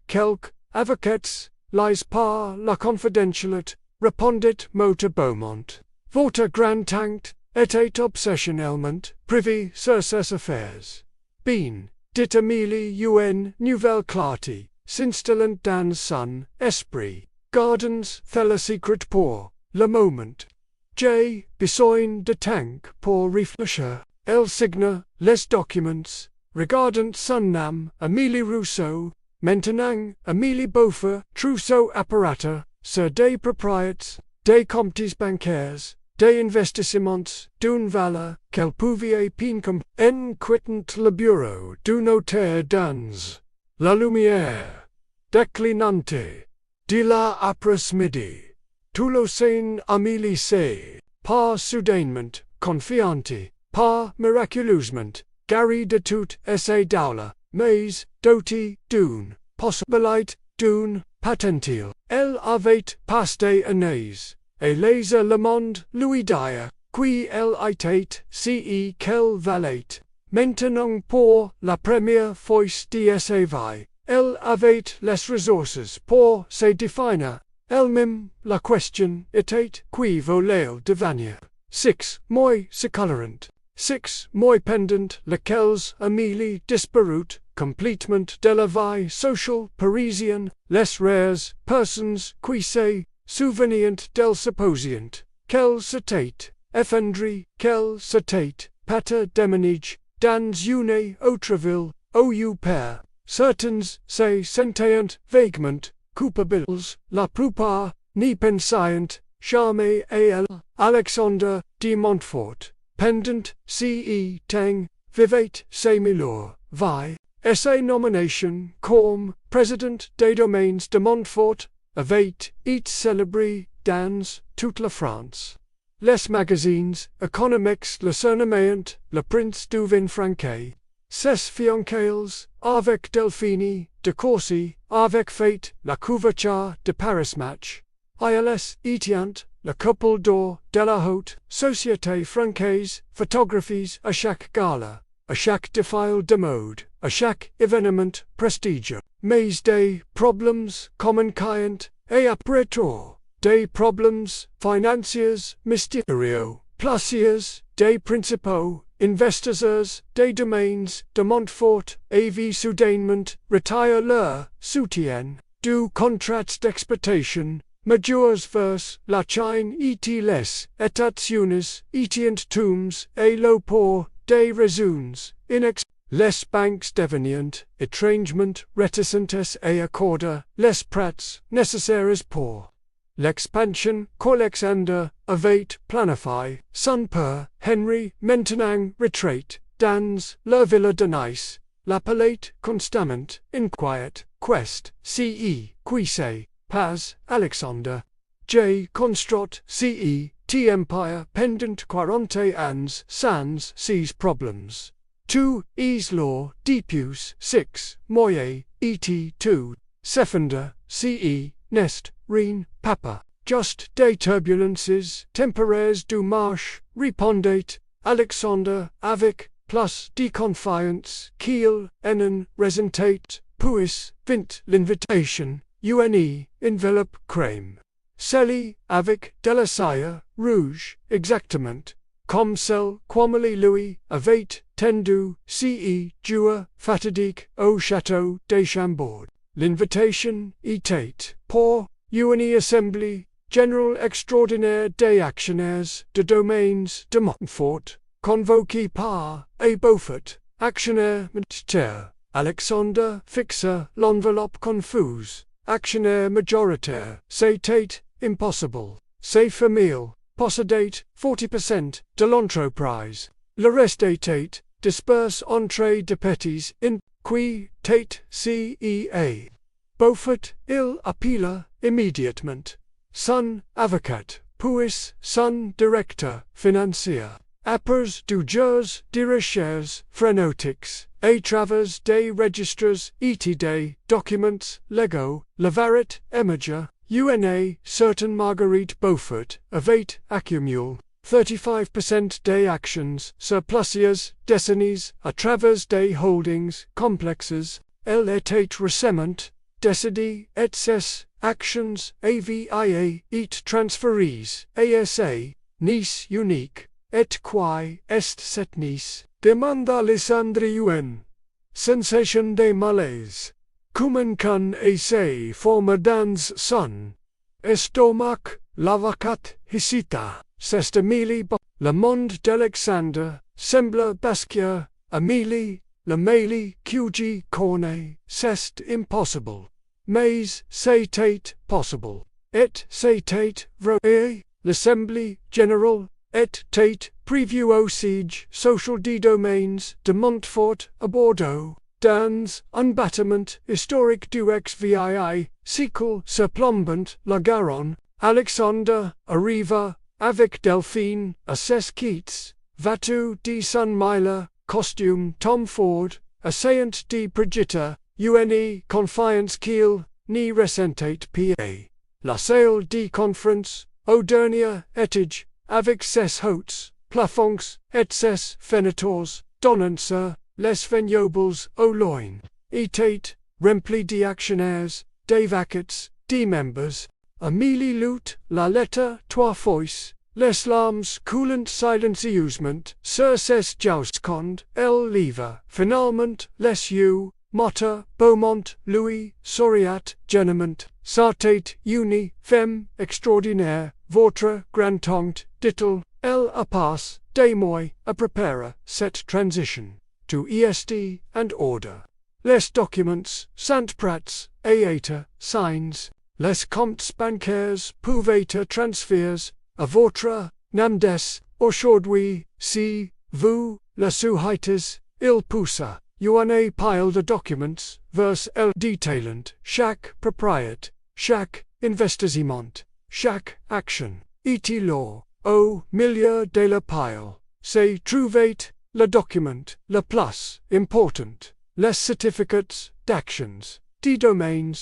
quelques avocats, les par la confidentialité, répondit Motta Beaumont. Votre grand-tante était obsessionnellement privée sur ses affaires. Bien, dit Amélie une nouvelle clarté, s'installant dans son esprit. Gardens le secret pour le moment. J'ai besoin de temps pour réfléchir. Elle signa les documents, regardant son nom, Amélie Rousseau, maintenant Amélie Beaufort, trousseau apparatus, sur des propriétés, des comptes bancaires, des investissements d'une valeur qu'elle pouvait peine en quittant le bureau du notaire dans la lumière déclinante de la après-midi. Tout le sein Amélie s'est, pas soudainement, confiante, pas miraculeusement, garée de toute essai d'aula, mais dotée d'une possibilité, d'une patentile. Elle avait passé années, et laissé le monde lui dire, qui elle était, ce qu'elle valait. Maintenant pour la première fois de sa vie, elle avait les ressources pour se définir. Elle-même, la question était, qui voulait devenir. 6 mois se colorant, 6 mois pendant lesquels Amélie disparut complètement de la vie sociale parisienne, les rares personnes qui se souvenient d'elle supposant qu'elle s'était effondrée, qu'elle s'était pâte déménage dans une autre ville, ou pair. Certains, say sentient, vaguement, coupables, la plupart, ni pensient, jamais à Alexander de Montfort, pendant, ce tang, vivait ses milors, vi, essay nomination, comme, président des domaines de Montfort, avait, et célébré, dans, toute la France. Les magazines, économiques le surnommant, le prince du vin franquet. Ses fiancales, avec Delphine, de Courcy, avec Fate, la couverture de Paris Match. ILS, étiant, le couple d'or, de la haute, société francaise, photographies à chaque gala, à chaque défilé de mode, à chaque événement prestigieux. Mais des problèmes communicants, et après tout, des problèmes financiers mystérieux, placiers, des principaux, investisseurs, des domaines de Montfort, et soudainement, retire leur soutien, du contrat d'exploitation, majeurs vers la Chine et les États-Unis, étient tombs, et le pour des raisons, les banques devenant, étrangement, réticentes et accorder, les prêts, nécessaires pour l'expansion qu'Alexander avait planifié, son père, Henry, maintenant retraite, dans la villa de Nice, l'appelait constamment, inquiet, quest, qui pas, Alexander. J. construit, t empire pendant 40 ans sans ces problems. 2. Is law, depuis 6, moyens, et 2, Sefender, nest, reine, papa. Just des turbulences temporaires du marche, répondait, Alexander, avec, plus de confiance, qu'il, en resentait, puis, vint l'invitation, enveloppe crème. Celle, avec, de la cire, rouge, exactement, comme celle, qu'Amélie Louis, avait, tendu, jour, fatidique, au château des Chambord. L'invitation était, pour, une assemblée, générale extraordinaire des actionnaires, de domaines, de Montfort, convoquée par, et Beaufort, actionnaire majoritaire. Alexander fixa l'enveloppe confuse, actionnaire majoritaire, c'était, impossible. Ses familles, possédait, 40% de l'entreprise. Le reste était, dispersé entre de petits, in, qui, tate, cea. Beaufort, il appela, immédiatement, son avocat, puis son directeur financier. Après du jeux de recherche phrénotiques, et travers des registres et des documents légaux, Levaret imager, certain Marguerite Beaufort avait accumulé 35% des actions surplusiers décennies à travers des holdings complexes. Elle était récemment décédée et ses actions avia et transférées ASA, Nice unique. Et qui est cette Nice? Demanda Alessandriuen. Sensation de malaise. Kumenkan ese forme dans son estomac, l'avocat hésita. C'est Amélie Le monde d'Alexander semble basquer. Amélie, le mêlé QG cornet, c'est impossible. Mais c'était possible. Et c'était vrai. L'Assemblée générale était prévu au siège social des domaines de Montfort à Bordeaux, dans un bâtiment historique du XVII, siècle surplombant la Garonne. Alexander arriva, avec Delphine, à ses quittes, vêtu de son meilleur costume Tom Ford, assayant de Brigitta, une confiance qu'il n'y ressentait pas. La salle de conférence, au dernier étage, avec ses hautes plafonds et ses fenêtres, donnant sur les vignobles au loin, était rempli d'actionnaires, des vaquets, des membres. Amélie lut la lettre 3 fois, les larmes coulant silencieusement sur ses joues. Elle leva finalement les yeux, Motta, Beaumont, Louis, Soriat, Genement, Sartate, Uni, Femme, Extraordinaire, Votre grand-tante, dit-elle, elle a pas, des mois, à préparer cette transition. to ESD and order. Les documents, sant prats, aeta, signs, les comptes bancaires pouvaient être transférés à votre nom aujourd'hui, si vous le souhaitez, il poussa. You a pile de documents, vers el detailant, chaque propriété, chaque investissement, chaque action, et law, au milieu de la pile, c'est trouver le document le plus important, les certificates d'actions, des domaines,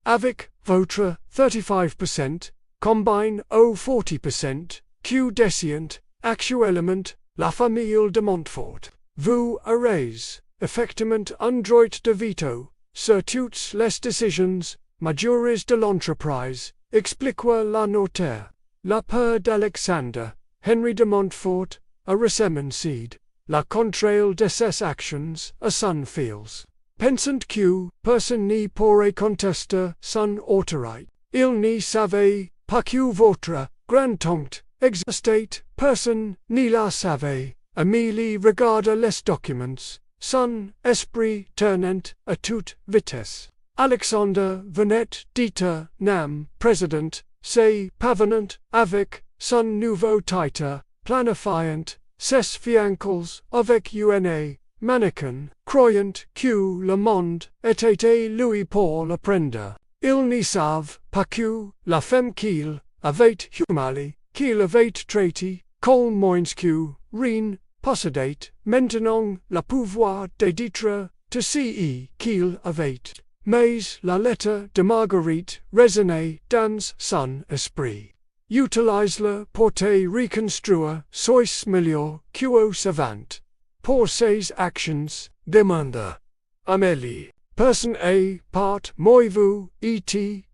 avec votre 35%, combine au 40%, Q descient, actuellement, la famille de Montfort. Vous aurez effectivement un droit de veto sur toutes les décisions majeures de l'entreprise, expliqua la notaire. La peur d'Alexander, Henry de Montfort, a ressemenced la contraire de ses actions à son fils. Pensant que personne n'y pourrait contester son autorité, il n'y savait pas que votre grand-oncle existait, personne n'y la savait. Amélie regarda les documents, son esprit tournant à toute vitesse. Alexander venait d'être nommé président, ses pavanant avec son nouveau titre, planifiant ses fiancles avec une mannequin, croyant que le monde était lui pour le prendre. Ils ne savent pas que la femme qu'il avait humiliée, qu'il avait traitée, col moins que rien, possédait maintenant le pouvoir de dire to ce qu'il avait. Mais la lettre de Marguerite résonnait dans son esprit. Utilise-le pour te reconstruire, sois meilleur qu'au savant. Pour ses actions, demanda Amélie. Personne est part moi vous et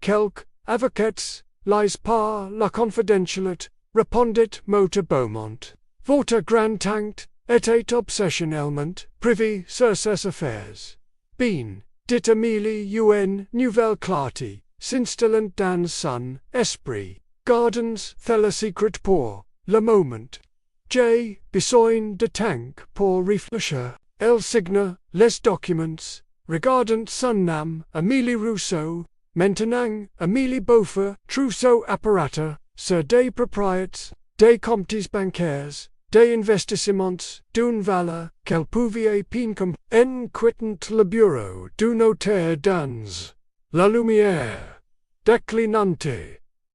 quelques avocats, lies par la confidentialité, répondit Mota Beaumont. Votre grand-tante était obsessionnellement privée sur ses affaires. Bien, dit Amélie une nouvelle clarté, s'installant dans son esprit. Gardens le secret pour le moment. J'ai besoin de temps pour réfléchir. Elle signa les documents, regardant son nom, Amélie Rousseau, maintenant Amélie Beaufort, trousseau apparatus, sur des propriétés, des comptes bancaires, des investissements d'une valeur qu'elle pouvait peine en quittant le bureau du notaire dans la lumière déclinante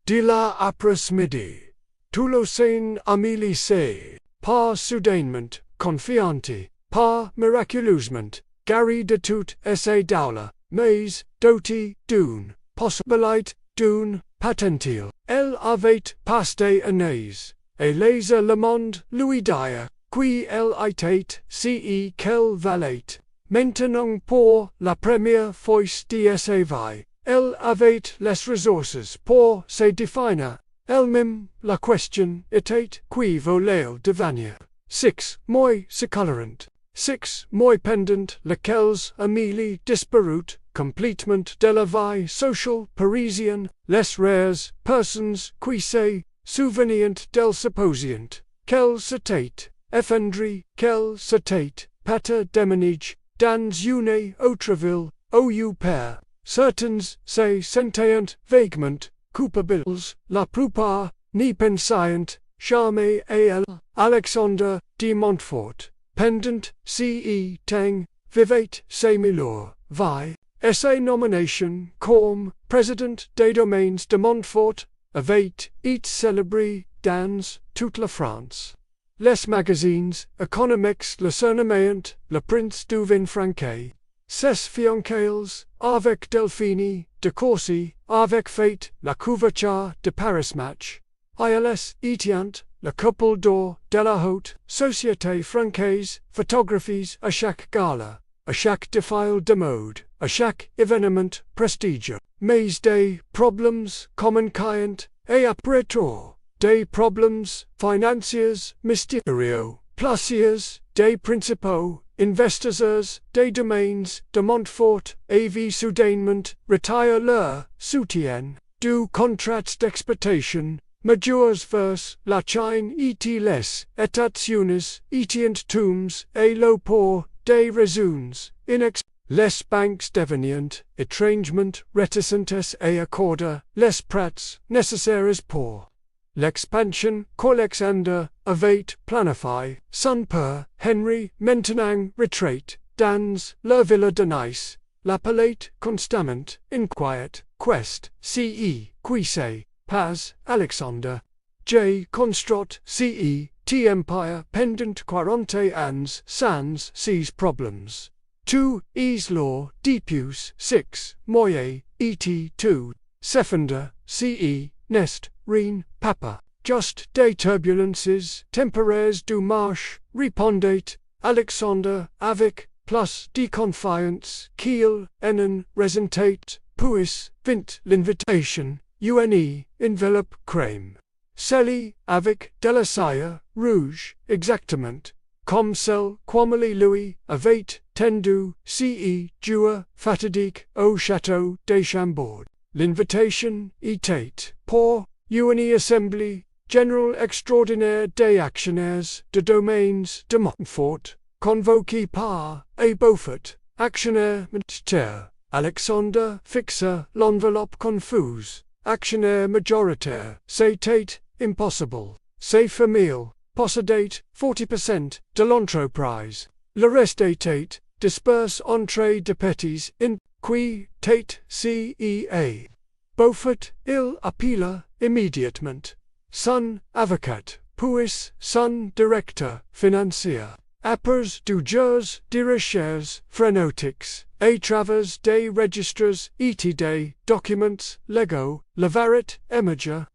de la après-midi. Tout le sein Amélie s'est, pas soudainement, confiante, pas miraculeusement, garée de toutes ses douleurs, mais dotée d'une possibilité d'une patentile. Elle avait passé années, et laissé le monde lui dire, qui elle était, ce qu'elle valait. Maintenant pour la première fois de sa vie, elle avait les ressources pour se définir. Elle-même, la question était qui voulait devenir. 6 mois se colorant, 6 mois pendant lesquels Amélie disparut complètement de la vie sociale parisienne, les rares personnes qui se souvenient d'elle supposant qu'elle s'était effondrée, qu'elle s'était pâte déménage dans une autre ville, au père. Certains se sentaient vaguement coupables, la plupart n'y pensaient jamais à elle. Alexander de Montfort, pendant ce temps, vivait ses meilleures vies, et sa nomination comme président des domaines de Montfort avait été célébré dans toute la France. Les magazines économiques le surnommaient le prince du vin franquet. Ses fiancales, avec Delphine de Courcy, avec fait la couverture de Paris Match. ILS étiant le couple d'or de la haute société française, photographies à chaque gala, à chaque défilé de mode, à chaque événement prestigieux. Mais des problèmes communicants, et après tout, des problèmes financiers mystérieux, placiers, des principaux investisseurs des domaines de Montfort avaient soudainement retiré leur soutien du contrat d'exploitation, majeurs vers la Chine et les États-Unis étant tombés et le port des raisons, les banques devenient, étrangement, réticentes et accorder, les prêts, nécessaires pour l'expansion, qu'Alexander avait planifié, son père, Henry, maintenant retrait, dans la villa de Nice, l'appelait constamment, inquiet, quest, qui c'est, pas, Alexander. J. construit, t empire pendant 40 ans sans ces problems. 2. Is law, depuis 6 mois, et 2. Septembre, nest, rien, papa. Just des turbulences temporaires du marche, répondait Alexander avec plus de confiance qu'il en ressentait, puis vint l'invitation, enveloppe crème. Celle avec de la cire rouge, exactement, comme celle qu'Amélie Louis avait tendue, jour fatidique au château de Chambord. L'invitation était pour une assemblée générale extraordinaire des actionnaires de domaines de Montfort, convoquée par A. Beaufort, actionnaire majoritaire. Alexander fixa l'enveloppe confuse. Actionnaire majoritaire, c'était impossible. Ses familles possédaient 40% de l'entreprise. Le reste était dispersé entre de petits in qui tête CEA. Beaufort, il appela immédiatement son avocat, puis son directeur financier. Après du jours de recherches frénétiques, à travers des registres et des documents légaux, Levaret Imager,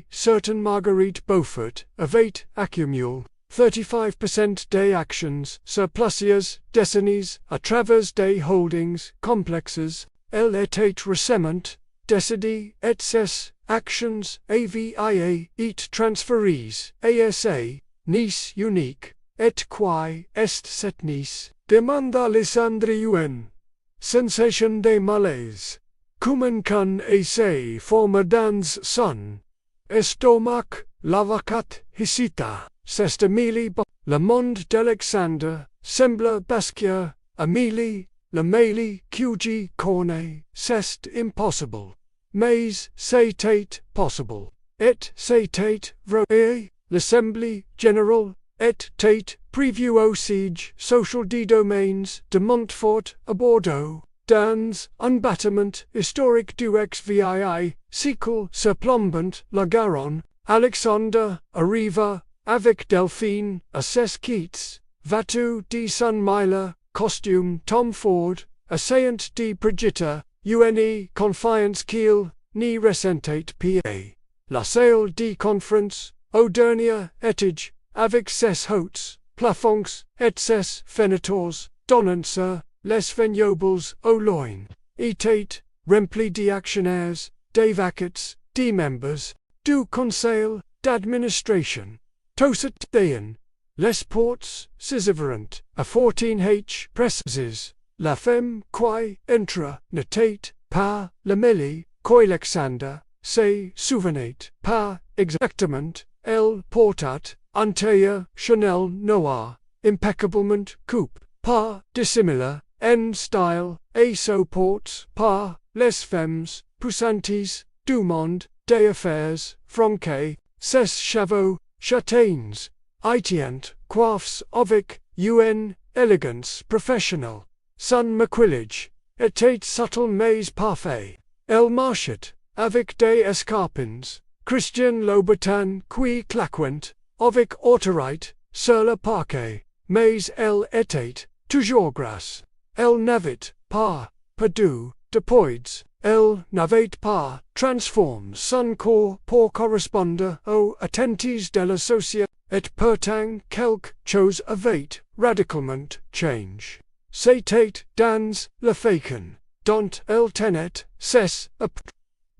certain Marguerite Beaufort avait accumulé 35% des actions sur plusieurs décennies à travers des holdings complexes. Elle était récemment décédée et ses actions avaient été transférées à sa niece unique. Et qui est cette niece? Demanda Alessandriuen. Sensation de malaise. Comment can essayer former dans son estomac, l'avocat hésita. C'est Amélie. Le monde d'Alexander semble basculer. Amélie, le mali qui connaît, c'est impossible. Mais c'était possible. Et c'était vrai. L'Assemblée générale était prévue au siège social des domaines de Montfort à Bordeaux, dans un bâtiment historique du XVII siècle surplombant la Garonne. Alexander arriva avec Delphine à ses quêtes, vêtu de son meilleur costume Tom Ford, essayant de Brigitte, une confiance qu'il n'y ressentait pas. La salle de conférence, au dernier étage, avec ses hautes plafonds et ses fenêtres donnant sur les vignobles au loin, était remplie d'actionnaires, d'avocats, de membres du conseil d'administration. Tous étaient les portes s'ouvrant à 14h presses. La femme qui entra n'était pas l'Amélie qu'Alexander se souvenait pas exactement. Elle portait un tailleur Chanel noir, impeccablement coupé, pas dissimilar en style, et supporté par les femmes puissantes du monde des affaires franques. Ses cheveux châtains, étaient coiffés avec une élégance professionnelle. Son maquillage était subtil mais parfait. Elle marchait avec des escarpins, Christian Louboutin qui claquant, avec autorité, sur le parquet, mais elle était toujours grasse. Elle n'avait pas perdu de poids. Elle n'avait pas transformé son corps pour correspondre aux attentes de la société, et pourtant quelque chose avait radicalement changé. C'était dans le fécond dont elle tenait ses apôtres.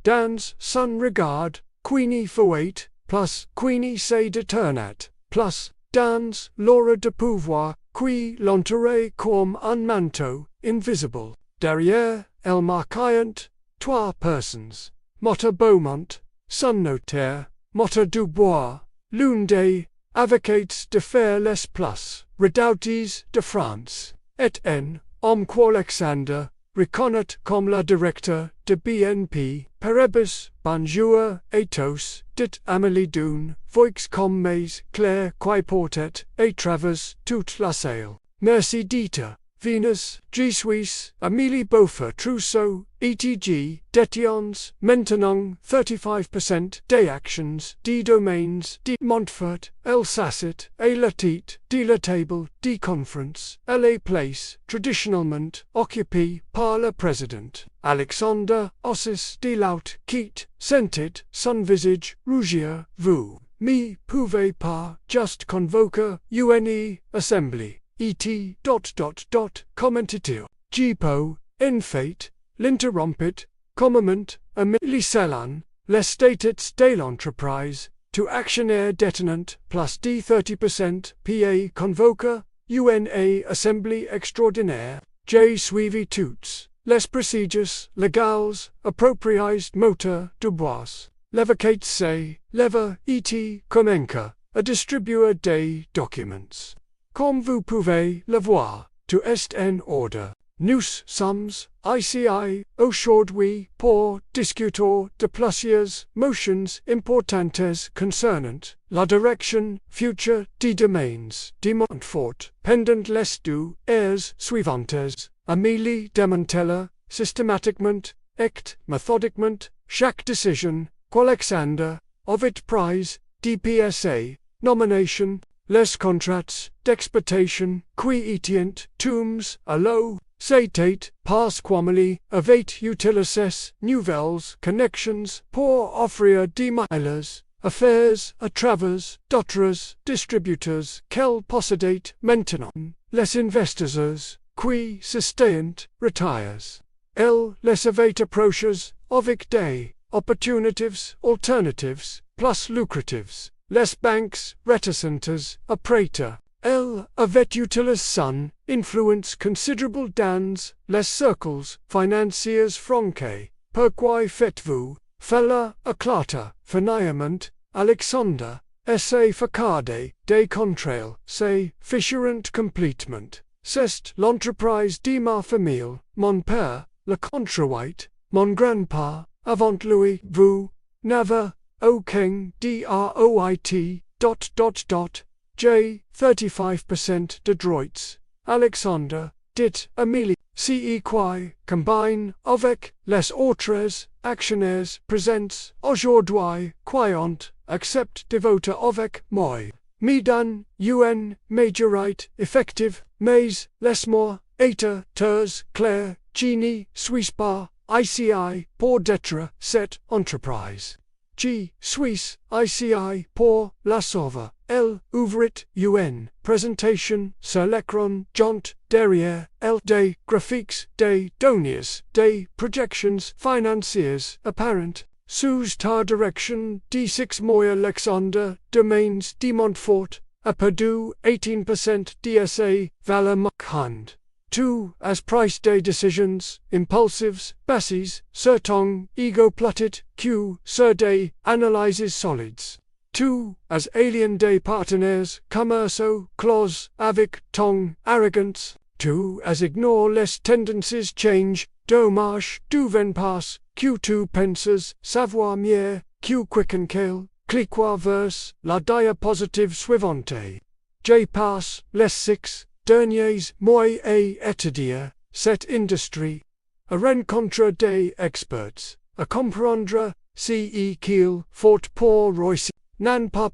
Dans son regard, qui fouait, plus qui se détournait, plus dans l'aura de pouvoir qui l'entourait comme un manteau invisible. Derrière, elle marquait trois personnes, Motta Beaumont, son notaire, Motta Dubois, l'une des avocates de faire les plus redoutes de France, et en, homme qu'Alexandre, reconnaît comme le directeur de BNP, Paribas, bonjour et tous, dit Amélie d'une voix comme mes clairs qui portait et travers toute la salle. Merci Dita, Venus, G. Suisse, Amélie Beaufort Trousseau, etc. Détions, maintenant 35% des actions, des domaines, de Montfort, El Sasset, et la tête, de la table, de conference, la place, traditionnellement, occupée par le président. Alexandre, Ossis de Laut, quitte, sentit, son visage, rougir, vous, me pouvez pas, just convoquer, une, assemblée. Et. Commentateur. Gipo, en fait, l'interrompit, commandement, à Millicellan, les status de l'entreprise, to actionnaire détenant, plus de 30%, pa convoquer, una assemblée extraordinaire, j suivi toutes, les procédures légales, appropriées moteur du bois, levacates se, leva, et comenca, a distribuer des documents. Comme vous pouvez le voir, tout est en ordre. Nous sommes ici aujourd'hui pour discuter de plusieurs motions importantes concernant la direction future des domaines de Montfort, pendant les 2 heures suivantes. Amélie démantela systématiquement et méthodiquement chaque décision qu'Alexandre avait prise, DPSA, nomination, les contrats d'exploitation qui étaient tombés à l'eau, c'était parce qu'Amélie avait utilisé nouvelles connections pour offrir des meilleures affaires à travers d'autres distributeurs qu'elle possédait maintenant, les investisseurs qui s'étaient retirés. Elle les avait approchés avec des opportunités alternatives plus lucratives. Les banques réticentes à prêter. Elle avait utilisé son influence considerable dans les cercles financiers français. Pourquoi faites-vous, fallait éclater, finalement, Alexandre, essai facade, des contrails, c'est fissurant complètement. C'est l'entreprise de ma famille, mon père, le contreweight, mon grand-père, avant lui, vous, n'avez aucun droit, J, 35% de droits, Alexandre, dit Amélie, ce qui combine avec les autres actionnaires présents aujourd'hui qui ont accepté de voter avec moi. Me donne une majorité effective, mais laisse-moi être très clair, je ne suis pas ici pour d'être cette entreprise. G. Suisse, ICI, pour la sauver. Elle ouvrit une présentation sur l'écran jaunt derrière elle des graphiques, des données, des projections financières apparentes. Sous ta direction de 6 mois Alexandre Domaines de Montfort a perdu 18% DSA valeur marquante. Tu as pris des décisions impulsives, bases, sur ton ego plotted, sur des analyses solides. Tu as alien des partenaires commerciaux clos avec ton arrogance. Tu as ignoré les tendances change, dommage, du vent passe, tu penses savoir mieux, quicken qu'elle, cliquois vers la diapositive suivante. J passe les 6 derniers mois et étudier cette industrie, à rencontre des experts, à comprendre ce qu'il faut pour réussir. Non pas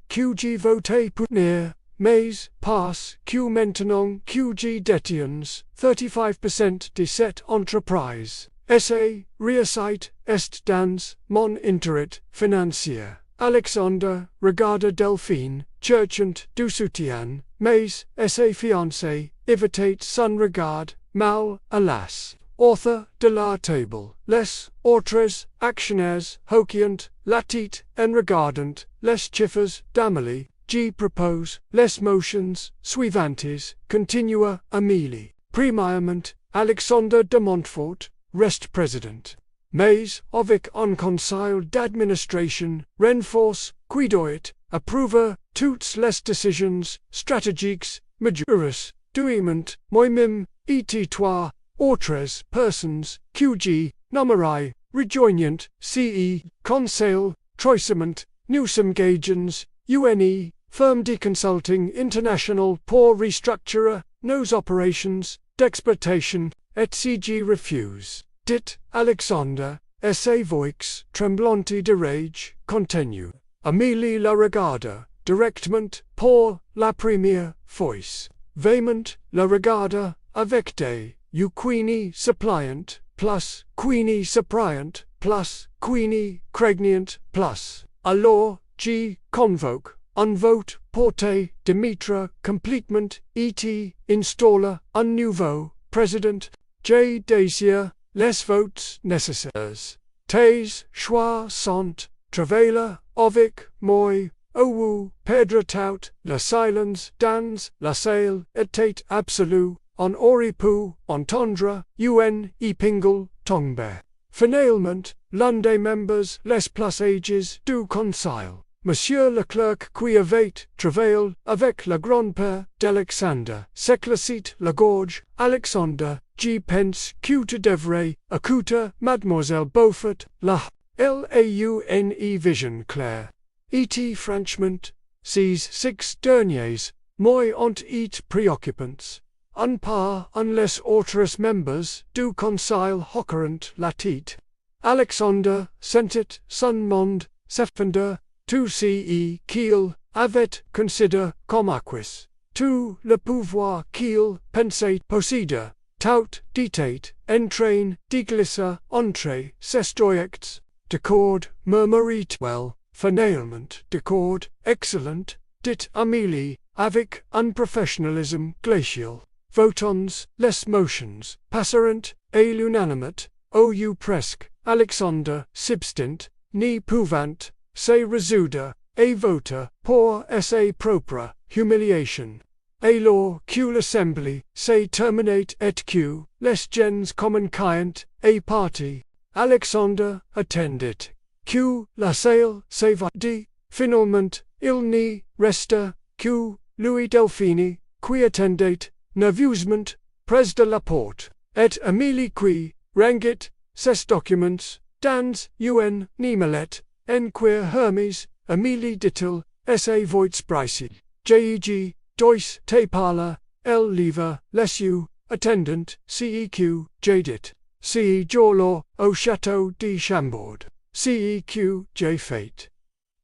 que j'ai voté pour venir, mais parce que maintenant que j'ai détiens 35% de cette entreprise. Essai réussite est dans mon intérêt financier. Alexandre regarda Delphine, cherchant du soutien, mais essai fiancé, évitait son regard, mal, alas. Author de la table, les autres actionnaires hoquient la tête en regardant les chiffres d'Amélie, je propose les motions suivantes, continua Amélie. Premièrement, Alexandre de Montfort reste président. Mais avec un conseil d'administration renforce qui doit approuver toutes les décisions stratégiques majeures duement, moi-même, et toi, autres persons, QG, numeri, rejoignant, CE, conseil, troissement, nous engageons, UNE, firm de consulting international pour restructurer nos operations d'exploitation, etc. refuse. Dit Alexander, sa voix tremblante de rage, continue. Amélie la regarda, directement, pour la première fois. Vehement la regarda, avec des yeux queenie suppliant, plus queenie suppliant, plus queenie craignant, plus. Alors, G convoque, un vote porté Demetra completement, et installe un nouveau président. J désire les votes nécessaires. Tes choix sont travailler avec moi. Ou perdre tout le silence dans la salle était absolu. On aurait pu entendre un épingle tomber. Finalement, l'un des membres les plus âgés du conseil, Monsieur le clerc qui avait travaillé avec le grand-père d'Alexander, s'éclaircit la gorge. Alexander, je pense que tu devrais écouter Mademoiselle Beaufort, la laune vision claire. Et franchement, ces 6 derniers mois ont été préoccupants. Un pas en les autres membres du conseil hoquerant la tête. Alexander sentit son monde s'effondrer. Tout ce qu'il avait considéré comme acquis. Tout le pouvoir qu'il pensait posséder. Tout était en train de glisser entre ses doigts. D'accord, murmurait-elle. Finalement, d'accord, excellent, dit Amélie, avec un professionnalisme glacial. Votons, les motions, passeront, et l'unanimate, ou presque, Alexander s'abstint, n'y pouvant, se résoudre, et vota, pour sa propre humiliation. Alors que l'assemblée s'est terminée et que, les gens communiquant, et partis, Alexander attendit. Que la salle s'évadit, finalement, il n'y resta que Louis Delphine, qui attendait, nerveusement, près de la porte, et Amélie qui rangeait ses documents dans une nimmelette, en queer Hermes, Amélie dit-il, sa voix brisée. J.E.G. dois te parler, el livre, les yeux, attendant, C.E.Q. J. dit, C.E. Jolo, au château de Chambord. C.E.Q. J. Fate.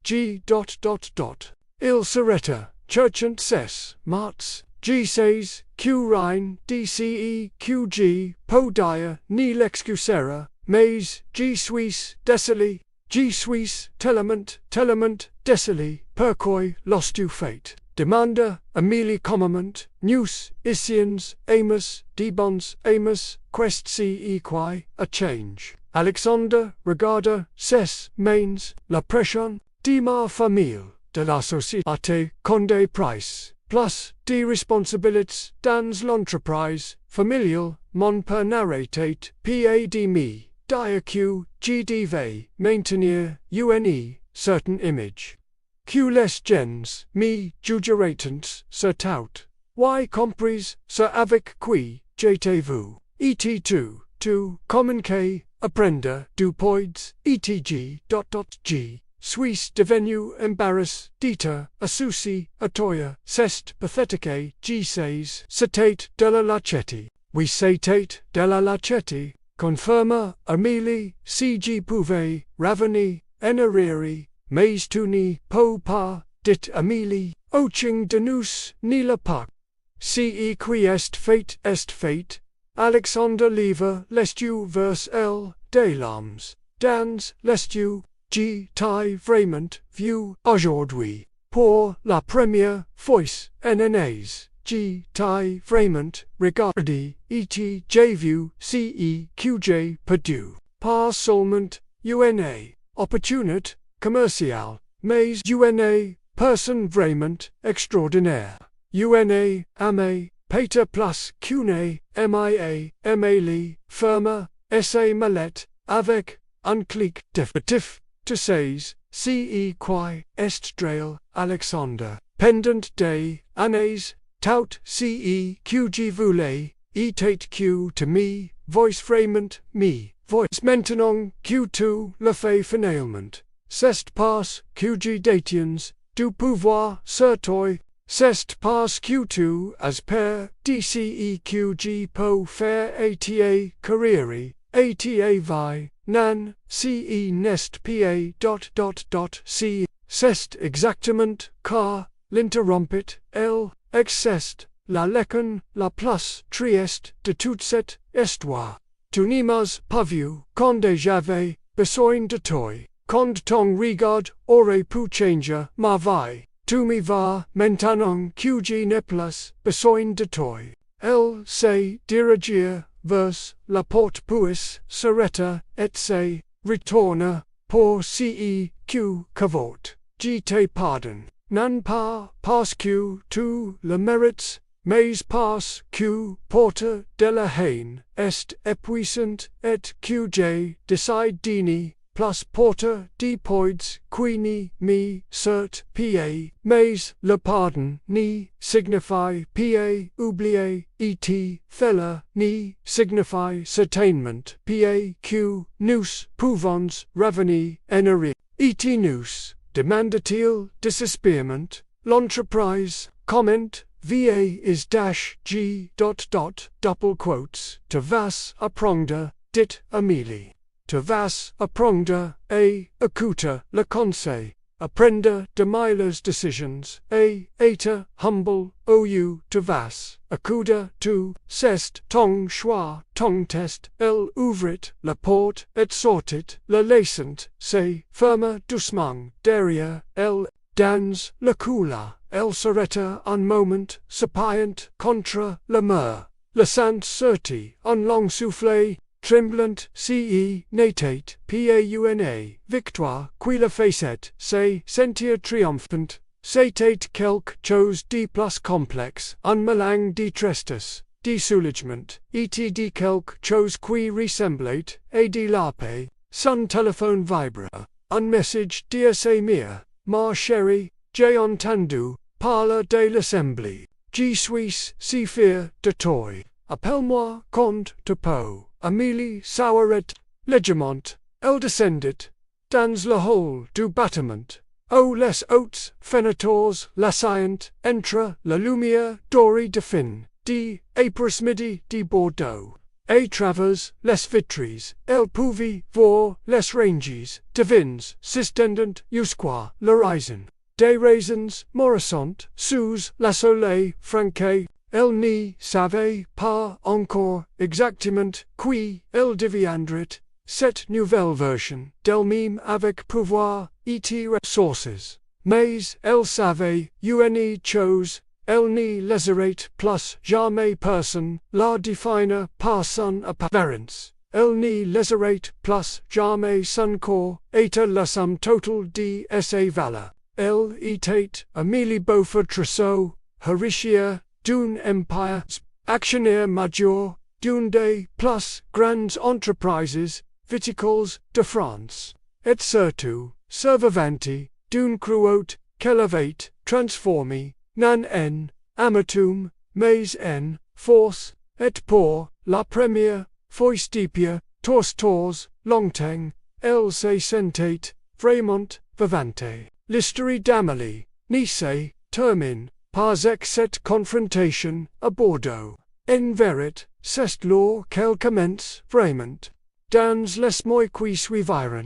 G. Il s'arrêta, cherchant ses marts, G. says, Q. Rhine, D. C.E.Q. G. Po dire, ni l'excusera, mais, G. suis désolé, G. suis tellement, désolé, pourquoi l'as-tu fait? Demanda, Amélie commandant, nous, Isiens, Amos, Debons, Amos, quest ce qui, a change. Alexander regarda ses mains, la pression de ma famille, de la société Condé Price, plus des responsabilités dans l'entreprise familiale, mon père narratait, pa de me, dire que je devais maintenir une certain image. Que les gens me jugeraient sur tout, y compris sur avec qui j'étais vu, et tu communiquer, apprendre du poids, etc. G. Suis devenu embarrassé d'être associé à toi, c'est pathétique, G. says, c'était de la lâcheté. Oui, c'était de la lâcheté, confirma Amélie, si je pouvais revenir en arrière, mais tu n'y peux pas, dit Amélie, oching de nous ni le pas. Si qui est fait, Alexander leva les yeux vers elle, des larmes, dans les yeux, je t'ai vraiment vu aujourd'hui, pour la première fois en années, je t'ai vraiment regardé, et j'ai vu ce que j'ai perdu, pas seulement une opportunité commerciale, mais une personne vraiment extraordinaire, une amie, Peter plus qu'une mia, Amélie, ferma, sa mallette, avec un clic définitif, to sais, ce qui est drale, Alexander, pendant des années, tout ce que je voulais, était que to me, voice vraiment, me, voice maintenant que tu le fais finalement, c'est parce que je détiens, du pouvoir sur toi, c'est parce que tu as peur de ce que je peux faire ata carrière, ata vie, nan, ce n'est pas ... si, c'est exactement car, l'interrompit, elle, exceste, la lecon, la plus trieste de toute cette histoire. Tu ne m'as pas vu quand j'avais besoin de toi, quand ton regard aurait pu changer ma vie. Tu me vas maintenant que je n'ai plus besoin de toi. Elle se dirigea vers la porte puis s'arrêta et se retourna pour ce que cavote. Je te pardonne, non pas parce que tu le mérites, mais parce que porte de la haine est épuisante et que j'ai décidé plus porte de poids qui ne me cert pa, mais le pardon ne signifie pa oublier et cela ne signifie certainement pa que nous pouvons revenir en arrière. Et nous demanda-t-il désespérément, l'entreprise, comment va is dash g ... double quotes, te vas apprendre, dit Amélie. Te vas apprendre à écouter le conseil, apprendre de meilleures décisions, et être humble ou te vas écouter tu, c'est ton choix, ton test. Elle ouvrit la porte et sortit, la laissant se ferma doucement derrière elle, dans le couloir. Elle s'arrêta un moment, s'appuyant contre le mur, laissant sortir un long soufflet, tremblant ce n'était pas une victoire qui le faisait se sentir triomphant, c'était quelque chose de plus complexe, un mélange de tristesse, de soulagement, et de quelque chose qui ressemblait à de la paix. Son téléphone vibra, un message de sa mère, ma chérie, j'ai entendu parler de l'assemblée, je suis si fier de toi, appelle-moi quand tu peux. Amélie s'arrêta légèrement, elle descendit, dans le hall du bâtiment, où les hautes fenêtres lassaillantes entre la lumière dorée de fin, de après-midi de Bordeaux. À travers les vitres, elle pouvait voir les ranges de vins s'étendant jusqu'à l'horizon. Des raisins morissantes sous le soleil franqué. Elle ne savait pas encore exactement qui elle deviendrait, cette nouvelle version d'elle-même avec pouvoir et ressources. Mais elle savait une chose, elle ne laisserait plus jamais personne la définir par son apparence. Elle ne laisserait plus jamais son corps être la somme totale de ses valeurs. Elle était Amélie Beaufort-Trousseau, héritière d'un empire, actionnaire major d'une des plus grandes entreprises viticoles de France, et surtout survivante d'une croûte qu'elle avait transformée, non en amertume, mais en force, et pour la première fois depuis tours longtemps, elle se sentait vraiment vivante. L'histoire d'Amélie ne se termine pas avec cette confrontation à Bordeaux. En vérité, c'est là qu'elle commence vraiment. Dans les mois qui suivirent,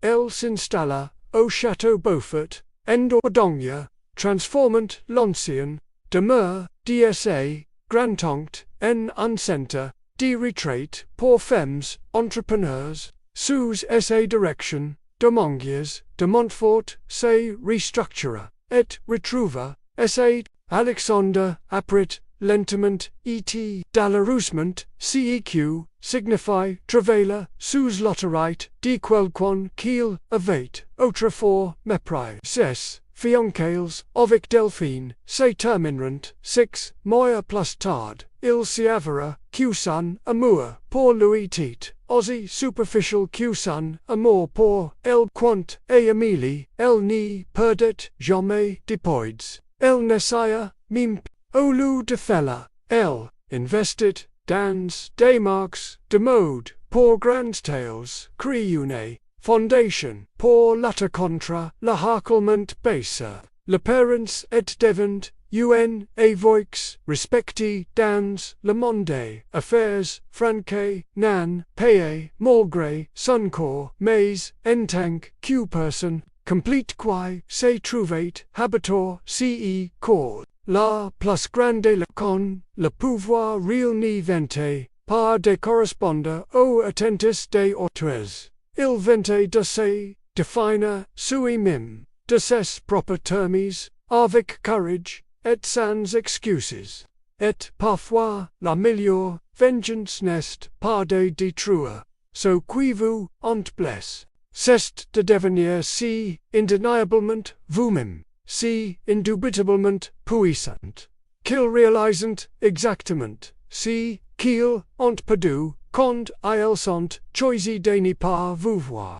elle s'installa au château Beaufort, en Dordogne, transformant l'ancienne demeure de sa grand-tante en un centre de retraite pour femmes entrepreneurs. Sous sa direction, Dominguez de Montfort se restructura et retrouva sa Alexander apprit lentement et dalousement ce qui signifie travailler sous l'autorité de quelqu'un qu'il avait autrefois méprisé. Fioncales, ovic delphine, se terminant, 6, moya plus tard, il siavera, Q-sun, amour, pour Louis Tit, Aussie superficial Q-sun, amour pour, el quant, et Amélie, el ni, perdet, jamais, depoids, el nessia, mimp, olu de fella, el, invested, dans, des marques, de mode, pour grands tales, criune, fondation, pour latter contra, le harclement baser, le parents et devant, un, avoix, respecti, dans, le monde, affaires, franque, nan, paye, malgré, suncore, mais, entank, q-person, complete quae, se trouvate, habitor, ce, cause. La plus grande le con, le pouvoir réel ni vente, par de correspondre aux attentis des autres. Il vente de se, definer, sui mim, de ses propres termes, avec courage, et sans excuses. Et parfois, la meilleure vengeance n'est pas de détruire, ce qui vous en blesse. C'est de devenir si indéniablement vous-même, si indubitablement puissant, qu'il réalisant exactement, si qu'il ont perdu, quand ils sont choisi de ne pas vous voir.